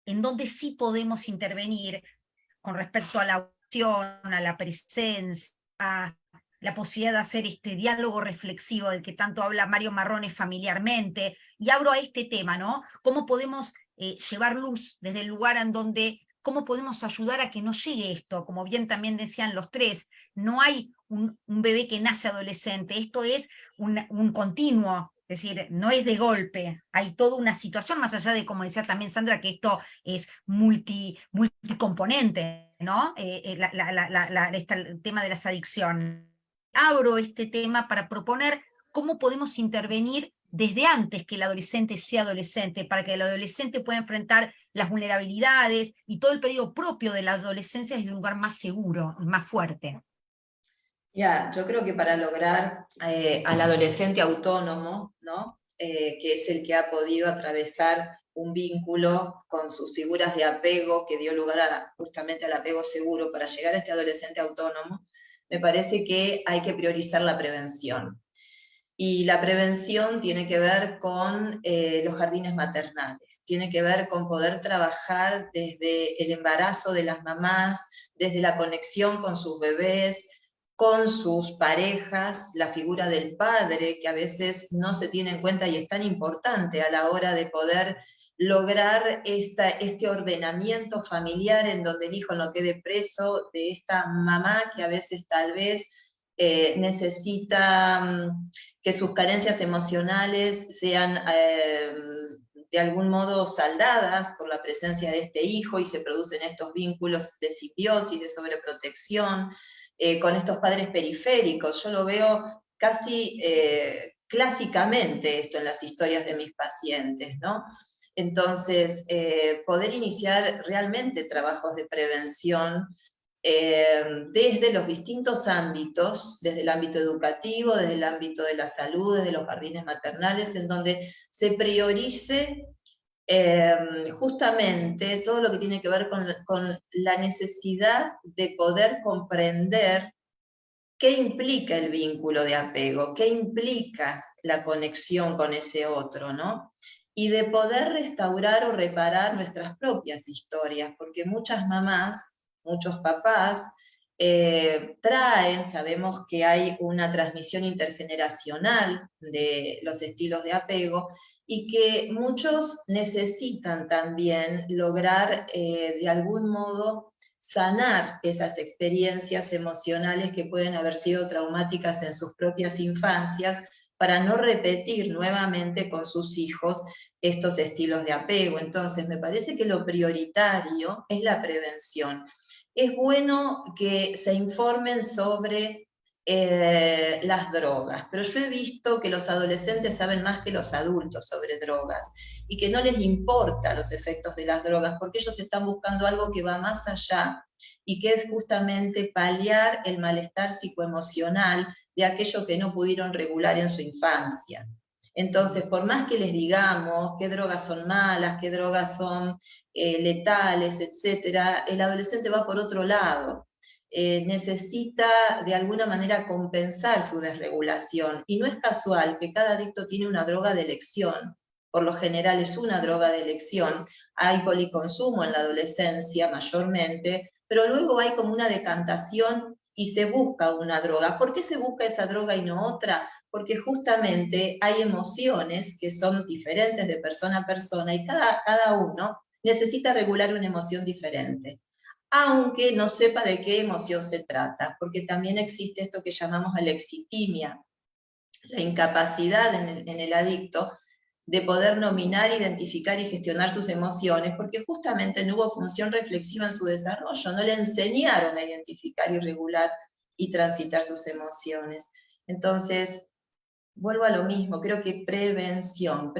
Speaker 1: en donde sí podemos intervenir con respecto a la opción, a la presencia, a la posibilidad de hacer este diálogo reflexivo del que tanto habla Mario Marrone familiarmente, y abro a este tema, ¿no? ¿Cómo podemos llevar luz desde el lugar en donde, cómo podemos ayudar a que no llegue esto? Como bien también decían los tres, no hay un bebé que nace adolescente, esto es un continuo Es decir, no es de golpe, hay toda una situación, más allá de, como decía también Sandra, que esto es multicomponente, ¿no? El tema de las adicciones. Abro este tema para proponer cómo podemos intervenir desde antes que el adolescente sea adolescente, para que el adolescente pueda enfrentar las vulnerabilidades y todo el periodo propio de la adolescencia desde un lugar más seguro, más fuerte.
Speaker 4: Ya, yo creo que para lograr al adolescente autónomo, ¿no? Que es el que ha podido atravesar un vínculo con sus figuras de apego que dio lugar justamente al apego seguro, para llegar a este adolescente autónomo, me parece que hay que priorizar la prevención. Y la prevención tiene que ver con los jardines maternales, tiene que ver con poder trabajar desde el embarazo de las mamás, desde la conexión con sus bebés, con sus parejas, la figura del padre, que a veces no se tiene en cuenta y es tan importante a la hora de poder lograr este ordenamiento familiar en donde el hijo no quede preso de esta mamá que a veces tal vez necesita que sus carencias emocionales sean de algún modo saldadas por la presencia de este hijo, y se producen estos vínculos de simbiosis, de sobreprotección, con estos padres periféricos. Yo lo veo casi clásicamente esto en las historias de mis pacientes, ¿no? Entonces, poder iniciar realmente trabajos de prevención desde los distintos ámbitos, desde el ámbito educativo, desde el ámbito de la salud, desde los jardines maternales, en donde se priorice justamente todo lo que tiene que ver con la necesidad de poder comprender qué implica el vínculo de apego, qué implica la conexión con ese otro, ¿no? Y de poder restaurar o reparar nuestras propias historias, porque muchas mamás, muchos papás, sabemos que hay una transmisión intergeneracional de los estilos de apego, y que muchos necesitan también lograr de algún modo sanar esas experiencias emocionales que pueden haber sido traumáticas en sus propias infancias, para no repetir nuevamente con sus hijos estos estilos de apego. Entonces, me parece que lo prioritario es la prevención. Es bueno que se informen sobre las drogas, pero yo he visto que los adolescentes saben más que los adultos sobre drogas, y que no les importa los efectos de las drogas, porque ellos están buscando algo que va más allá, y que es justamente paliar el malestar psicoemocional de aquello que no pudieron regular en su infancia. Entonces, por más que les digamos qué drogas son malas, qué drogas son letales, etc., el adolescente va por otro lado. Necesita de alguna manera compensar su desregulación, y no es casual que cada adicto tiene una droga de elección. Por lo general es una droga de elección. Hay policonsumo en la adolescencia mayormente, pero luego hay como una decantación y se busca una droga. ¿Por qué se busca esa droga y no otra? Porque justamente hay emociones que son diferentes de persona a persona, y cada uno necesita regular una emoción diferente, aunque no sepa de qué emoción se trata, porque también existe esto que llamamos alexitimia, la incapacidad en el adicto de poder nominar, identificar y gestionar sus emociones, porque justamente no hubo función reflexiva en su desarrollo, no le enseñaron a identificar y regular y transitar sus emociones. Entonces, vuelvo a lo mismo, creo que prevención,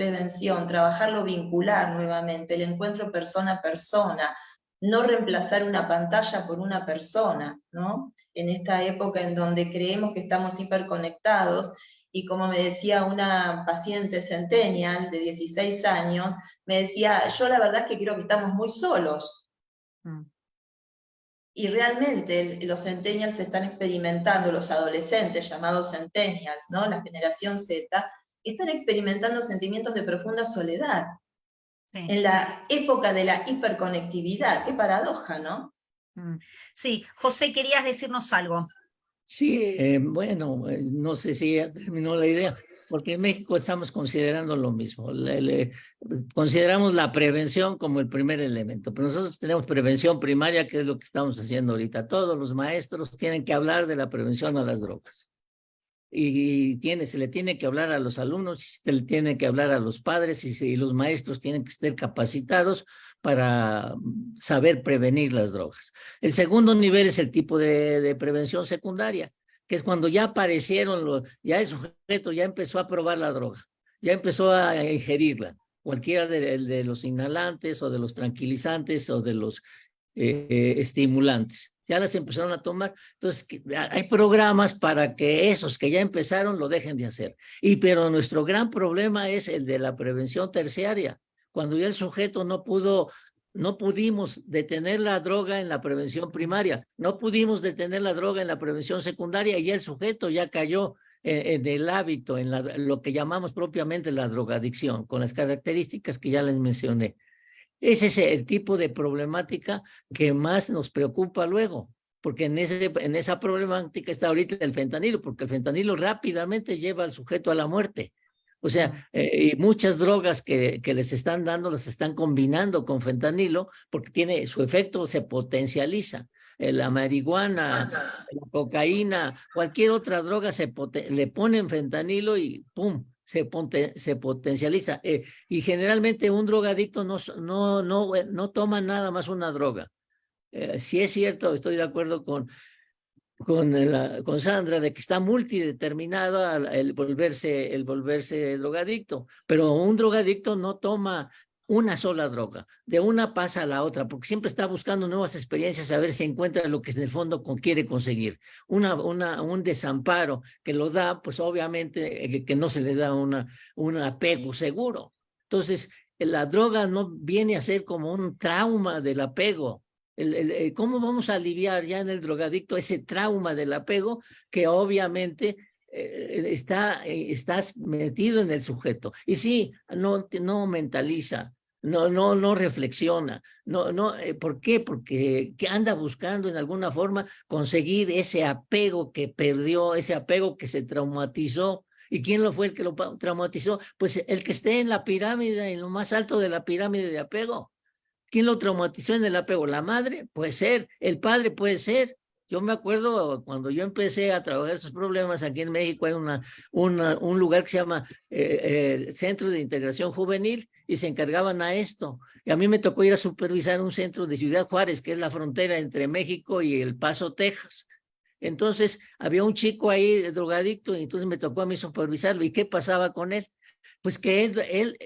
Speaker 4: trabajarlo vincular nuevamente, el encuentro persona a persona, no reemplazar una pantalla por una persona, ¿no? En esta época en donde creemos que estamos hiperconectados, y como me decía una paciente centennial de 16 años, me decía, yo la verdad es que creo que estamos muy solos. Y realmente los centennials están experimentando, los adolescentes llamados centennials, ¿no? La generación Z, están experimentando sentimientos de profunda soledad. Sí. En la época de la hiperconectividad. Qué paradoja, ¿no?
Speaker 1: Sí, José, querías decirnos algo.
Speaker 5: Sí, bueno, no sé si ya terminó la idea, porque en México estamos considerando lo mismo. Consideramos la prevención como el primer elemento, pero nosotros tenemos prevención primaria, que es lo que estamos haciendo ahorita. Todos los maestros tienen que hablar de la prevención a las drogas. y se le tiene que hablar a los alumnos, se le tiene que hablar a los padres y los maestros tienen que estar capacitados para saber prevenir las drogas. El segundo nivel es el tipo de prevención secundaria, que es cuando ya aparecieron, ya el sujeto ya empezó a probar la droga, ya empezó a ingerirla, cualquiera de los inhalantes o de los tranquilizantes o de los estimulantes. Ya las empezaron a tomar. Entonces, hay programas para que esos que ya empezaron lo dejen de hacer. Pero nuestro gran problema es el de la prevención terciaria. Cuando ya el sujeto no pudimos detener la droga en la prevención primaria, no pudimos detener la droga en la prevención secundaria y ya el sujeto ya cayó en el hábito, en lo que llamamos propiamente la drogadicción, con las características que ya les mencioné. Ese es el tipo de problemática que más nos preocupa luego, porque en esa problemática está ahorita el fentanilo, porque el fentanilo rápidamente lleva al sujeto a la muerte. O sea, y muchas drogas que les están dando, las están combinando con fentanilo, porque su efecto se potencializa. La marihuana, la cocaína, cualquier otra droga le ponen fentanilo y ¡pum! Se potencializa. Y generalmente un drogadicto no toma nada más una droga. Si es cierto, estoy de acuerdo con Sandra, de que está multideterminado el volverse drogadicto, pero un drogadicto no toma una sola droga, de una pasa a la otra, porque siempre está buscando nuevas experiencias, a ver si encuentra lo que en el fondo quiere conseguir. Un desamparo que lo da, pues obviamente que no se le da un apego seguro. Entonces, la droga no viene a ser como un trauma del apego. ¿Cómo vamos a aliviar ya en el drogadicto ese trauma del apego que obviamente está metido en el sujeto? Y sí, no mentaliza, no reflexiona, ¿por qué? Porque anda buscando en alguna forma conseguir ese apego que perdió, ese apego que se traumatizó. ¿Y quién fue el que lo traumatizó? Pues el que esté en la pirámide, en lo más alto de la pirámide de apego. ¿Quién lo traumatizó en el apego? ¿La madre? Puede ser. ¿El padre? Puede ser. Yo me acuerdo cuando yo empecé a trabajar esos problemas aquí en México, hay un lugar que se llama Centro de Integración Juvenil y se encargaban a esto. Y a mí me tocó ir a supervisar un centro de Ciudad Juárez, que es la frontera entre México y El Paso, Texas. Entonces había un chico ahí drogadicto y entonces me tocó a mí supervisarlo. ¿Y qué pasaba con él? Pues que él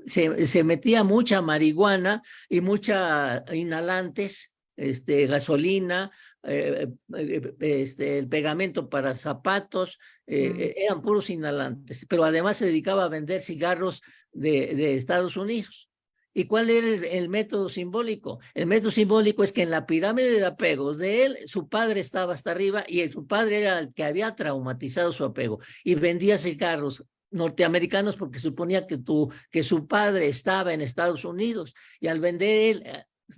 Speaker 5: se metía mucha marihuana y mucha inhalantes, gasolina, el pegamento para zapatos, eran puros inhalantes, pero además se dedicaba a vender cigarros de Estados Unidos. ¿Y cuál era el método simbólico? El método simbólico es que en la pirámide de apegos de él, su padre estaba hasta arriba y su padre era el que había traumatizado su apego y vendía cigarros norteamericanos porque suponía que su padre estaba en Estados Unidos y al vender él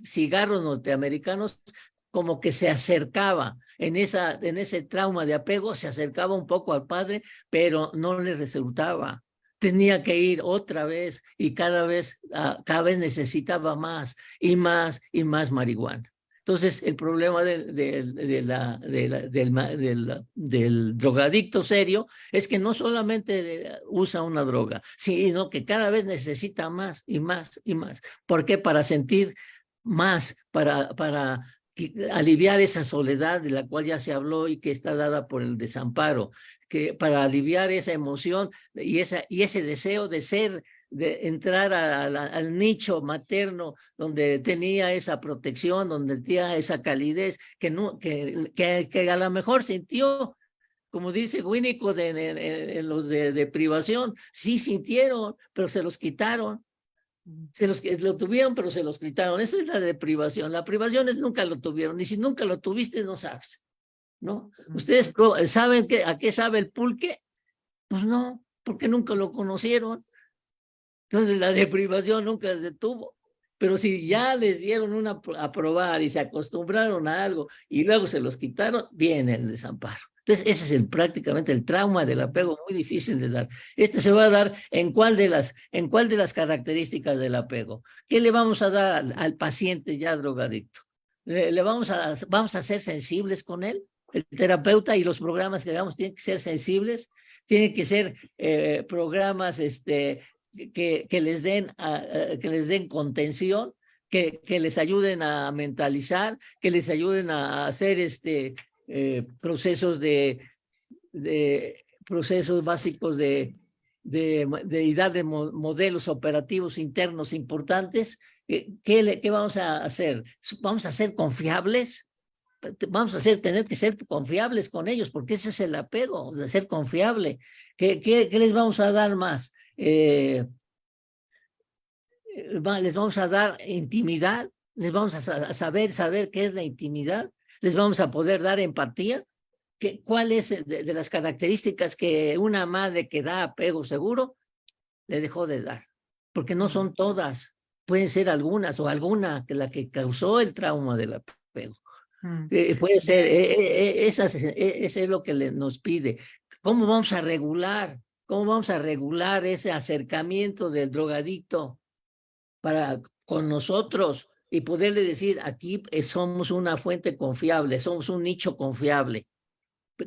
Speaker 5: cigarros norteamericanos como que se acercaba en ese trauma de apego, se acercaba un poco al padre, pero no le resultaba. Tenía que ir otra vez y cada vez necesitaba más y más y más marihuana. Entonces, el problema del drogadicto serio es que no solamente usa una droga, sino que cada vez necesita más y más y más. ¿Por qué? Para sentir más, para aliviar esa soledad de la cual ya se habló y que está dada por el desamparo, que para aliviar esa emoción y ese deseo de entrar al nicho materno donde tenía esa protección, donde tenía esa calidez que a lo mejor sintió, como dice Winnicott en los de privación, sí sintieron, pero se los quitaron. Lo tuvieron, pero se los quitaron. Eso es la deprivación. La privación es nunca lo tuvieron. Y si nunca lo tuviste, no sabes, ¿no? ¿Ustedes saben a qué sabe el pulque? Pues no, porque nunca lo conocieron. Entonces la deprivación nunca se tuvo. Pero si ya les dieron a probar y se acostumbraron a algo y luego se los quitaron, viene el desamparo. Entonces ese es prácticamente el trauma del apego, muy difícil de dar. Se va a dar en cuál de las características del apego. ¿Qué le vamos a dar al paciente ya drogadicto? ¿Vamos a ser sensibles con él? El terapeuta y los programas que hagamos tienen que ser sensibles, tienen que ser programas que les den contención, que les ayuden a mentalizar, que les ayuden a hacer procesos procesos básicos y darle modelos operativos internos importantes. ¿Qué vamos a hacer? ¿Vamos a ser confiables? Vamos a tener que ser confiables con ellos, porque ese es el apego, de ser confiable. ¿Qué les vamos a dar más? Les vamos a dar intimidad, les vamos a saber qué es la intimidad, les vamos a poder dar empatía. ¿Cuál es de las características que una madre que da apego seguro le dejó de dar? Porque no son todas, pueden ser algunas o alguna que la que causó el trauma del apego. Puede ser, eso es lo que nos pide. ¿Cómo vamos a regular? ¿Cómo vamos a regular ese acercamiento del drogadicto con nosotros y poderle decir, aquí somos una fuente confiable, somos un nicho confiable?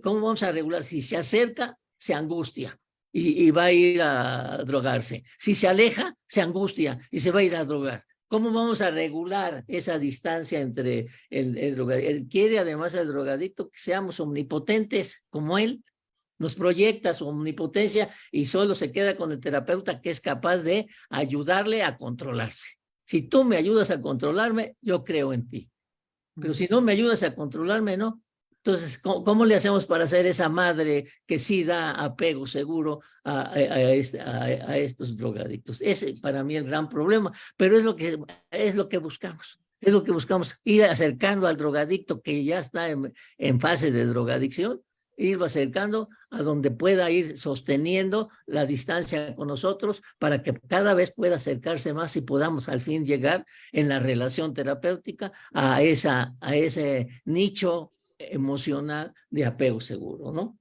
Speaker 5: ¿Cómo vamos a regular? Si se acerca, se angustia y va a ir a drogarse. Si se aleja, se angustia y se va a ir a drogar. ¿Cómo vamos a regular esa distancia entre el drogadicto? Él quiere además el drogadicto que seamos omnipotentes como él. Nos proyecta su omnipotencia y solo se queda con el terapeuta que es capaz de ayudarle a controlarse. Si tú me ayudas a controlarme, yo creo en ti. Pero si no me ayudas a controlarme, no. Entonces, ¿cómo le hacemos para ser esa madre que sí da apego seguro a estos drogadictos? Ese para mí es el gran problema, pero es lo que buscamos. Es lo que buscamos, ir acercando al drogadicto que ya está en fase de drogadicción, irlo acercando a donde pueda ir sosteniendo la distancia con nosotros para que cada vez pueda acercarse más y podamos al fin llegar en la relación terapéutica a ese nicho emocional de apego seguro, ¿no?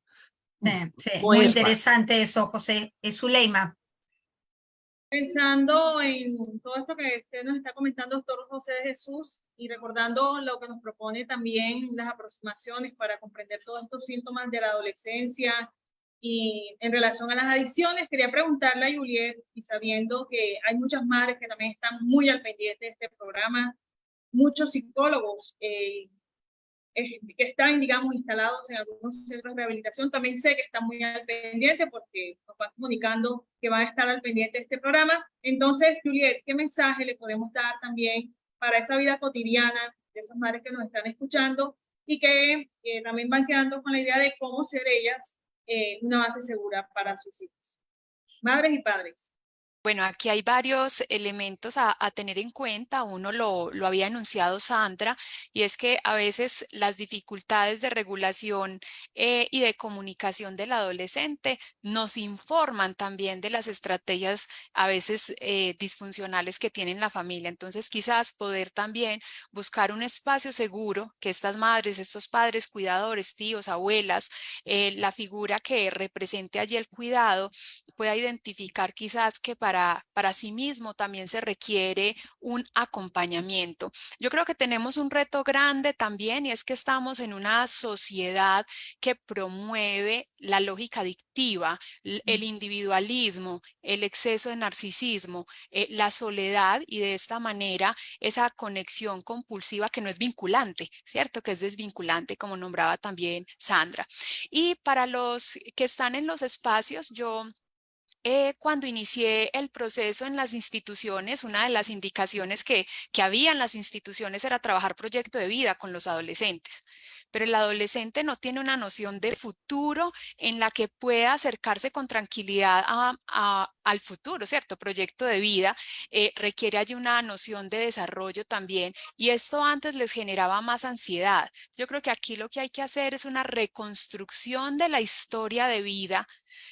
Speaker 1: Sí, muy interesante eso, José. Zuleima.
Speaker 2: Pensando en todo esto que usted nos está comentando, doctor José de Jesús, y recordando lo que nos propone también las aproximaciones para comprender todos estos síntomas de la adolescencia y en relación a las adicciones, quería preguntarle a Juliet, y sabiendo que hay muchas madres que también están muy al pendiente de este programa, muchos psicólogos que están, digamos, instalados en algunos centros de rehabilitación, también sé que están muy al pendiente porque nos van comunicando que van a estar al pendiente de este programa. Entonces, Juliet, ¿qué mensaje le podemos dar también para esa vida cotidiana de esas madres que nos están escuchando y que también van quedando con la idea de cómo ser ellas una base segura para sus hijos? Madres y padres.
Speaker 3: Bueno, aquí hay varios elementos a tener en cuenta. Uno lo había anunciado Sandra, y es que a veces las dificultades de regulación y de comunicación del adolescente nos informan también de las estrategias a veces disfuncionales que tiene la familia. Entonces, quizás poder también buscar un espacio seguro que estas madres, estos padres, cuidadores, tíos, abuelas, la figura que represente allí el cuidado, pueda identificar quizás que para sí mismo también se requiere un acompañamiento. Yo creo que tenemos un reto grande también, y es que estamos en una sociedad que promueve la lógica adictiva, el individualismo, el exceso de narcisismo, la soledad, y de esta manera esa conexión compulsiva que no es vinculante, ¿cierto? Que es desvinculante, como nombraba también Sandra. Y para los que están en los espacios, yo cuando inicié el proceso en las instituciones, una de las indicaciones que había en las instituciones era trabajar proyecto de vida con los adolescentes. Pero el adolescente no tiene una noción de futuro en la que pueda acercarse con tranquilidad al futuro, ¿cierto? Proyecto de vida requiere allí una noción de desarrollo también, y esto antes les generaba más ansiedad. Yo creo que aquí lo que hay que hacer es una reconstrucción de la historia de vida,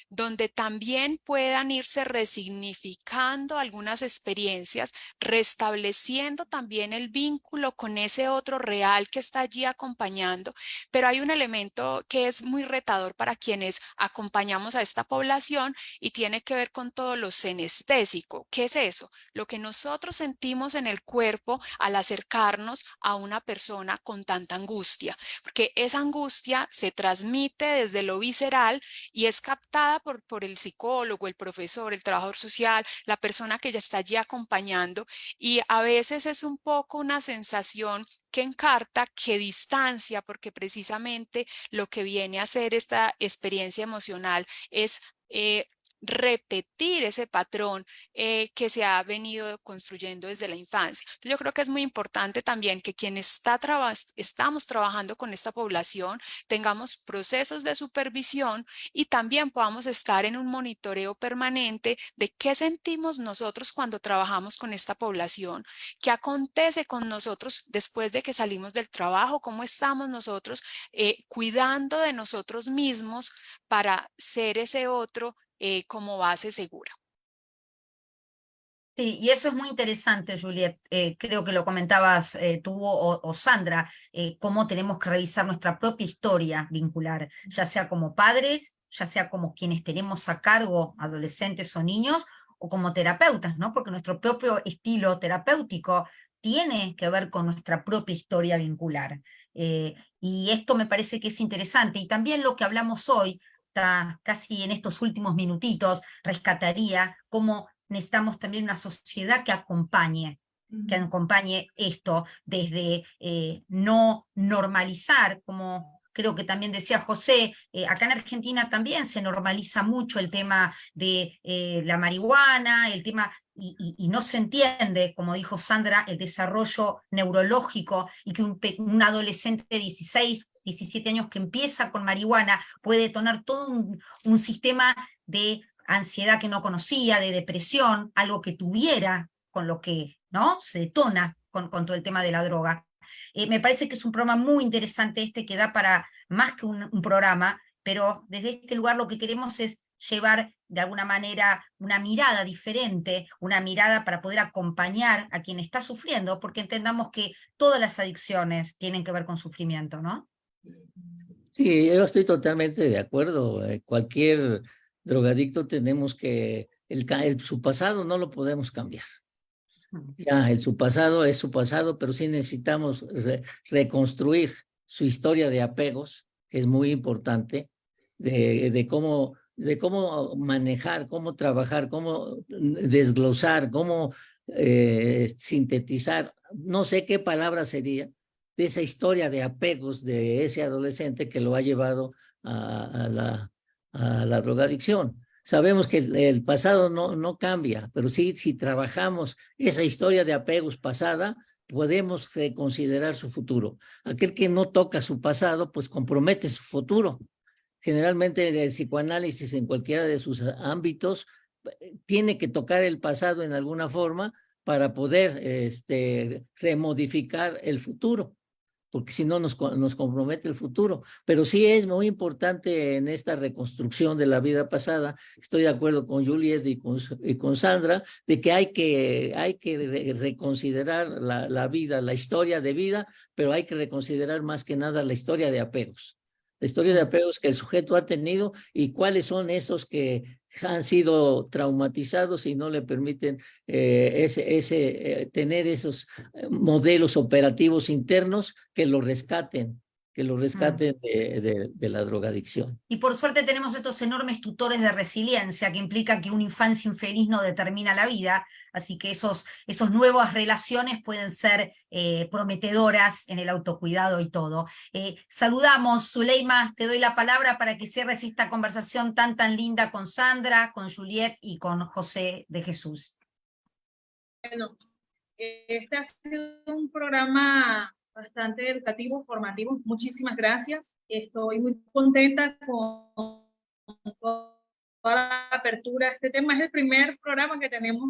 Speaker 3: donde también puedan irse resignificando algunas experiencias, restableciendo también el vínculo con ese otro real que está allí acompañando, acompañando, pero hay un elemento que es muy retador para quienes acompañamos a esta población y tiene que ver con todo lo senestésico. ¿Qué es eso? Lo que nosotros sentimos en el cuerpo al acercarnos a una persona con tanta angustia, porque esa angustia se transmite desde lo visceral y es captada por el psicólogo, el profesor, el trabajador social, la persona que ya está allí acompañando, y a veces es un poco una sensación que encarta, que distancia, porque precisamente lo que viene a hacer esta experiencia emocional es repetir ese patrón que se ha venido construyendo desde la infancia. Entonces, yo creo que es muy importante también que quienes estamos trabajando con esta población tengamos procesos de supervisión y también podamos estar en un monitoreo permanente de qué sentimos nosotros cuando trabajamos con esta población, qué acontece con nosotros después de que salimos del trabajo, cómo estamos nosotros cuidando de nosotros mismos para ser ese otro como base segura.
Speaker 1: Sí, y eso es muy interesante, Juliet. Creo que lo comentabas tú o Sandra, cómo tenemos que revisar nuestra propia historia vincular, ya sea como padres, ya sea como quienes tenemos a cargo adolescentes o niños, o como terapeutas, ¿no? Porque nuestro propio estilo terapéutico tiene que ver con nuestra propia historia vincular. Y esto me parece que es interesante. Y también lo que hablamos hoy, casi en estos últimos minutitos, rescataría cómo necesitamos también una sociedad que acompañe esto, desde no normalizar, como creo que también decía José, acá en Argentina también se normaliza mucho el tema de la marihuana, el tema, y no se entiende, como dijo Sandra, el desarrollo neurológico, y que un adolescente de 16, 17 años que empieza con marihuana puede detonar todo un sistema de ansiedad que no conocía, de depresión, algo que tuviera con lo que, ¿no?, se detona con todo el tema de la droga. Me parece que es un programa muy interesante este, que da para más que un programa, pero desde este lugar lo que queremos es llevar de alguna manera una mirada diferente, una mirada para poder acompañar a quien está sufriendo, porque entendamos que todas las adicciones tienen que ver con sufrimiento, ¿no?
Speaker 5: Sí, yo estoy totalmente de acuerdo. Cualquier drogadicto tenemos que, su pasado no lo podemos cambiar. Ya, su pasado es su pasado, pero sí necesitamos reconstruir su historia de apegos, que es muy importante, de cómo manejar, cómo trabajar, cómo desglosar, cómo sintetizar, no sé qué palabra sería, de esa historia de apegos de ese adolescente que lo ha llevado a la drogadicción. Sabemos que el pasado no cambia, pero sí, si trabajamos esa historia de apegos pasada, podemos reconsiderar su futuro. Aquel que no toca su pasado, pues compromete su futuro. Generalmente el psicoanálisis en cualquiera de sus ámbitos tiene que tocar el pasado en alguna forma para poder remodificar el futuro, porque si no nos compromete el futuro. Pero sí es muy importante en esta reconstrucción de la vida pasada. Estoy de acuerdo con Juliet y con Sandra, de que hay que reconsiderar la vida, la historia de vida, pero hay que reconsiderar más que nada la historia de apegos. La historia de apegos que el sujeto ha tenido y cuáles son esos que han sido traumatizados y no le permiten tener esos modelos operativos internos que lo rescaten de la drogadicción.
Speaker 1: Y por suerte tenemos estos enormes tutores de resiliencia, que implica que una infancia infeliz no determina la vida, así que esos nuevas relaciones pueden ser prometedoras en el autocuidado y todo. Saludamos, Zuleima, te doy la palabra para que cierres esta conversación tan linda con Sandra, con Juliet y con José de Jesús.
Speaker 2: Bueno, este ha sido un programa bastante educativo, formativo. Muchísimas gracias. Estoy muy contenta con toda la apertura. Este tema es el primer programa que tenemos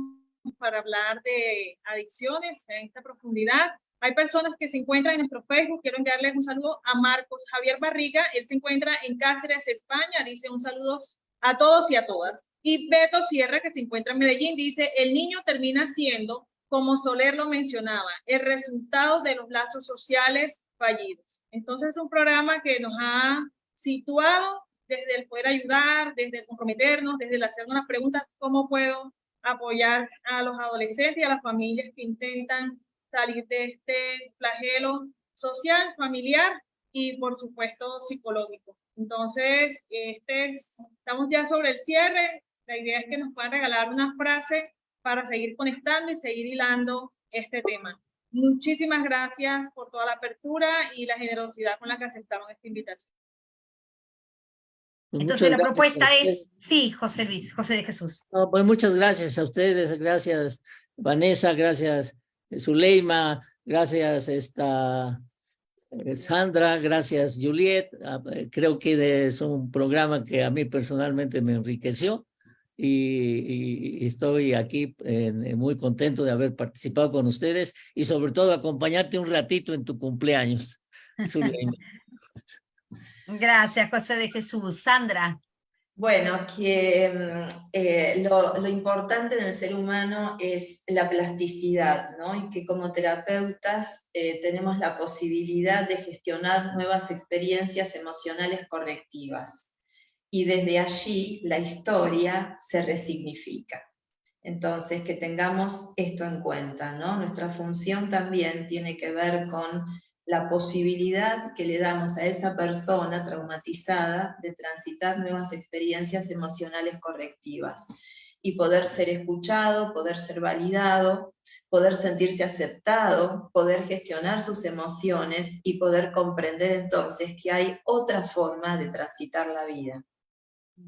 Speaker 2: para hablar de adicciones en esta profundidad. Hay personas que se encuentran en nuestro Facebook. Quiero enviarles un saludo a Marcos Javier Barriga. Él se encuentra en Cáceres, España. Dice un saludo a todos y a todas. Y Beto Sierra, que se encuentra en Medellín, dice: el niño termina siendo, como Soler lo mencionaba, el resultado de los lazos sociales fallidos. Entonces es un programa que nos ha situado desde el poder ayudar, desde el comprometernos, desde el hacer unas preguntas, ¿cómo puedo apoyar a los adolescentes y a las familias que intentan salir de este flagelo social, familiar y por supuesto psicológico? Entonces, estamos ya sobre el cierre. La idea es que nos puedan regalar una frase para seguir conectando y seguir hilando este tema. Muchísimas gracias por toda la apertura y la generosidad con la que aceptaron esta invitación.
Speaker 5: Pues
Speaker 1: Entonces la
Speaker 5: muchas gracias
Speaker 1: propuesta
Speaker 5: a ustedes.
Speaker 1: es, sí, José Luis, José de Jesús.
Speaker 5: No, pues muchas gracias a ustedes, gracias Vanessa, gracias Zuleima, gracias Sandra, gracias Juliet. Creo que es un programa que a mí personalmente me enriqueció y estoy aquí muy contento de haber participado con ustedes y sobre todo acompañarte un ratito en tu cumpleaños, Zuleima.
Speaker 1: Gracias, José de Jesús. Sandra.
Speaker 4: Bueno, que lo importante en el ser humano es la plasticidad, ¿no? Y que como terapeutas tenemos la posibilidad de gestionar nuevas experiencias emocionales correctivas. Y desde allí la historia se resignifica. Entonces, que tengamos esto en cuenta, ¿no? Nuestra función también tiene que ver con la posibilidad que le damos a esa persona traumatizada de transitar nuevas experiencias emocionales correctivas y poder ser escuchado, poder ser validado, poder sentirse aceptado, poder gestionar sus emociones y poder comprender entonces que hay otra forma de transitar la vida.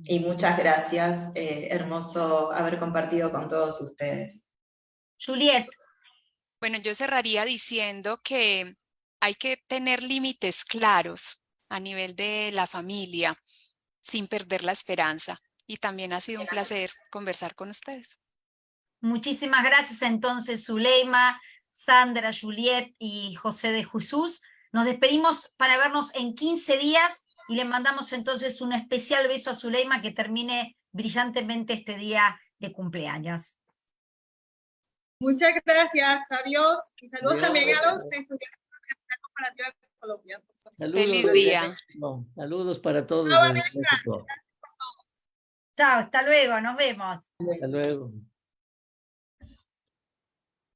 Speaker 4: Y muchas gracias, hermoso haber compartido con todos ustedes.
Speaker 1: Juliet.
Speaker 3: Bueno, yo cerraría diciendo que hay que tener límites claros a nivel de la familia sin perder la esperanza. Y también ha sido un placer conversar con ustedes.
Speaker 1: Muchísimas gracias entonces, Zuleima, Sandra, Juliet y José de Jesús. Nos despedimos para vernos en 15 días y le mandamos entonces un especial beso a Zuleima que termine brillantemente este día de cumpleaños.
Speaker 2: Muchas gracias, adiós. Y saludos
Speaker 5: Adiós.
Speaker 2: también a los estudiantes de la Comparativa de Colombia.
Speaker 5: Saludos,
Speaker 3: Feliz día.
Speaker 5: Saludos para todos.
Speaker 2: Chao,
Speaker 5: desde
Speaker 2: Vanessa.
Speaker 5: México.
Speaker 1: Chao, hasta luego, nos vemos.
Speaker 5: Hasta luego.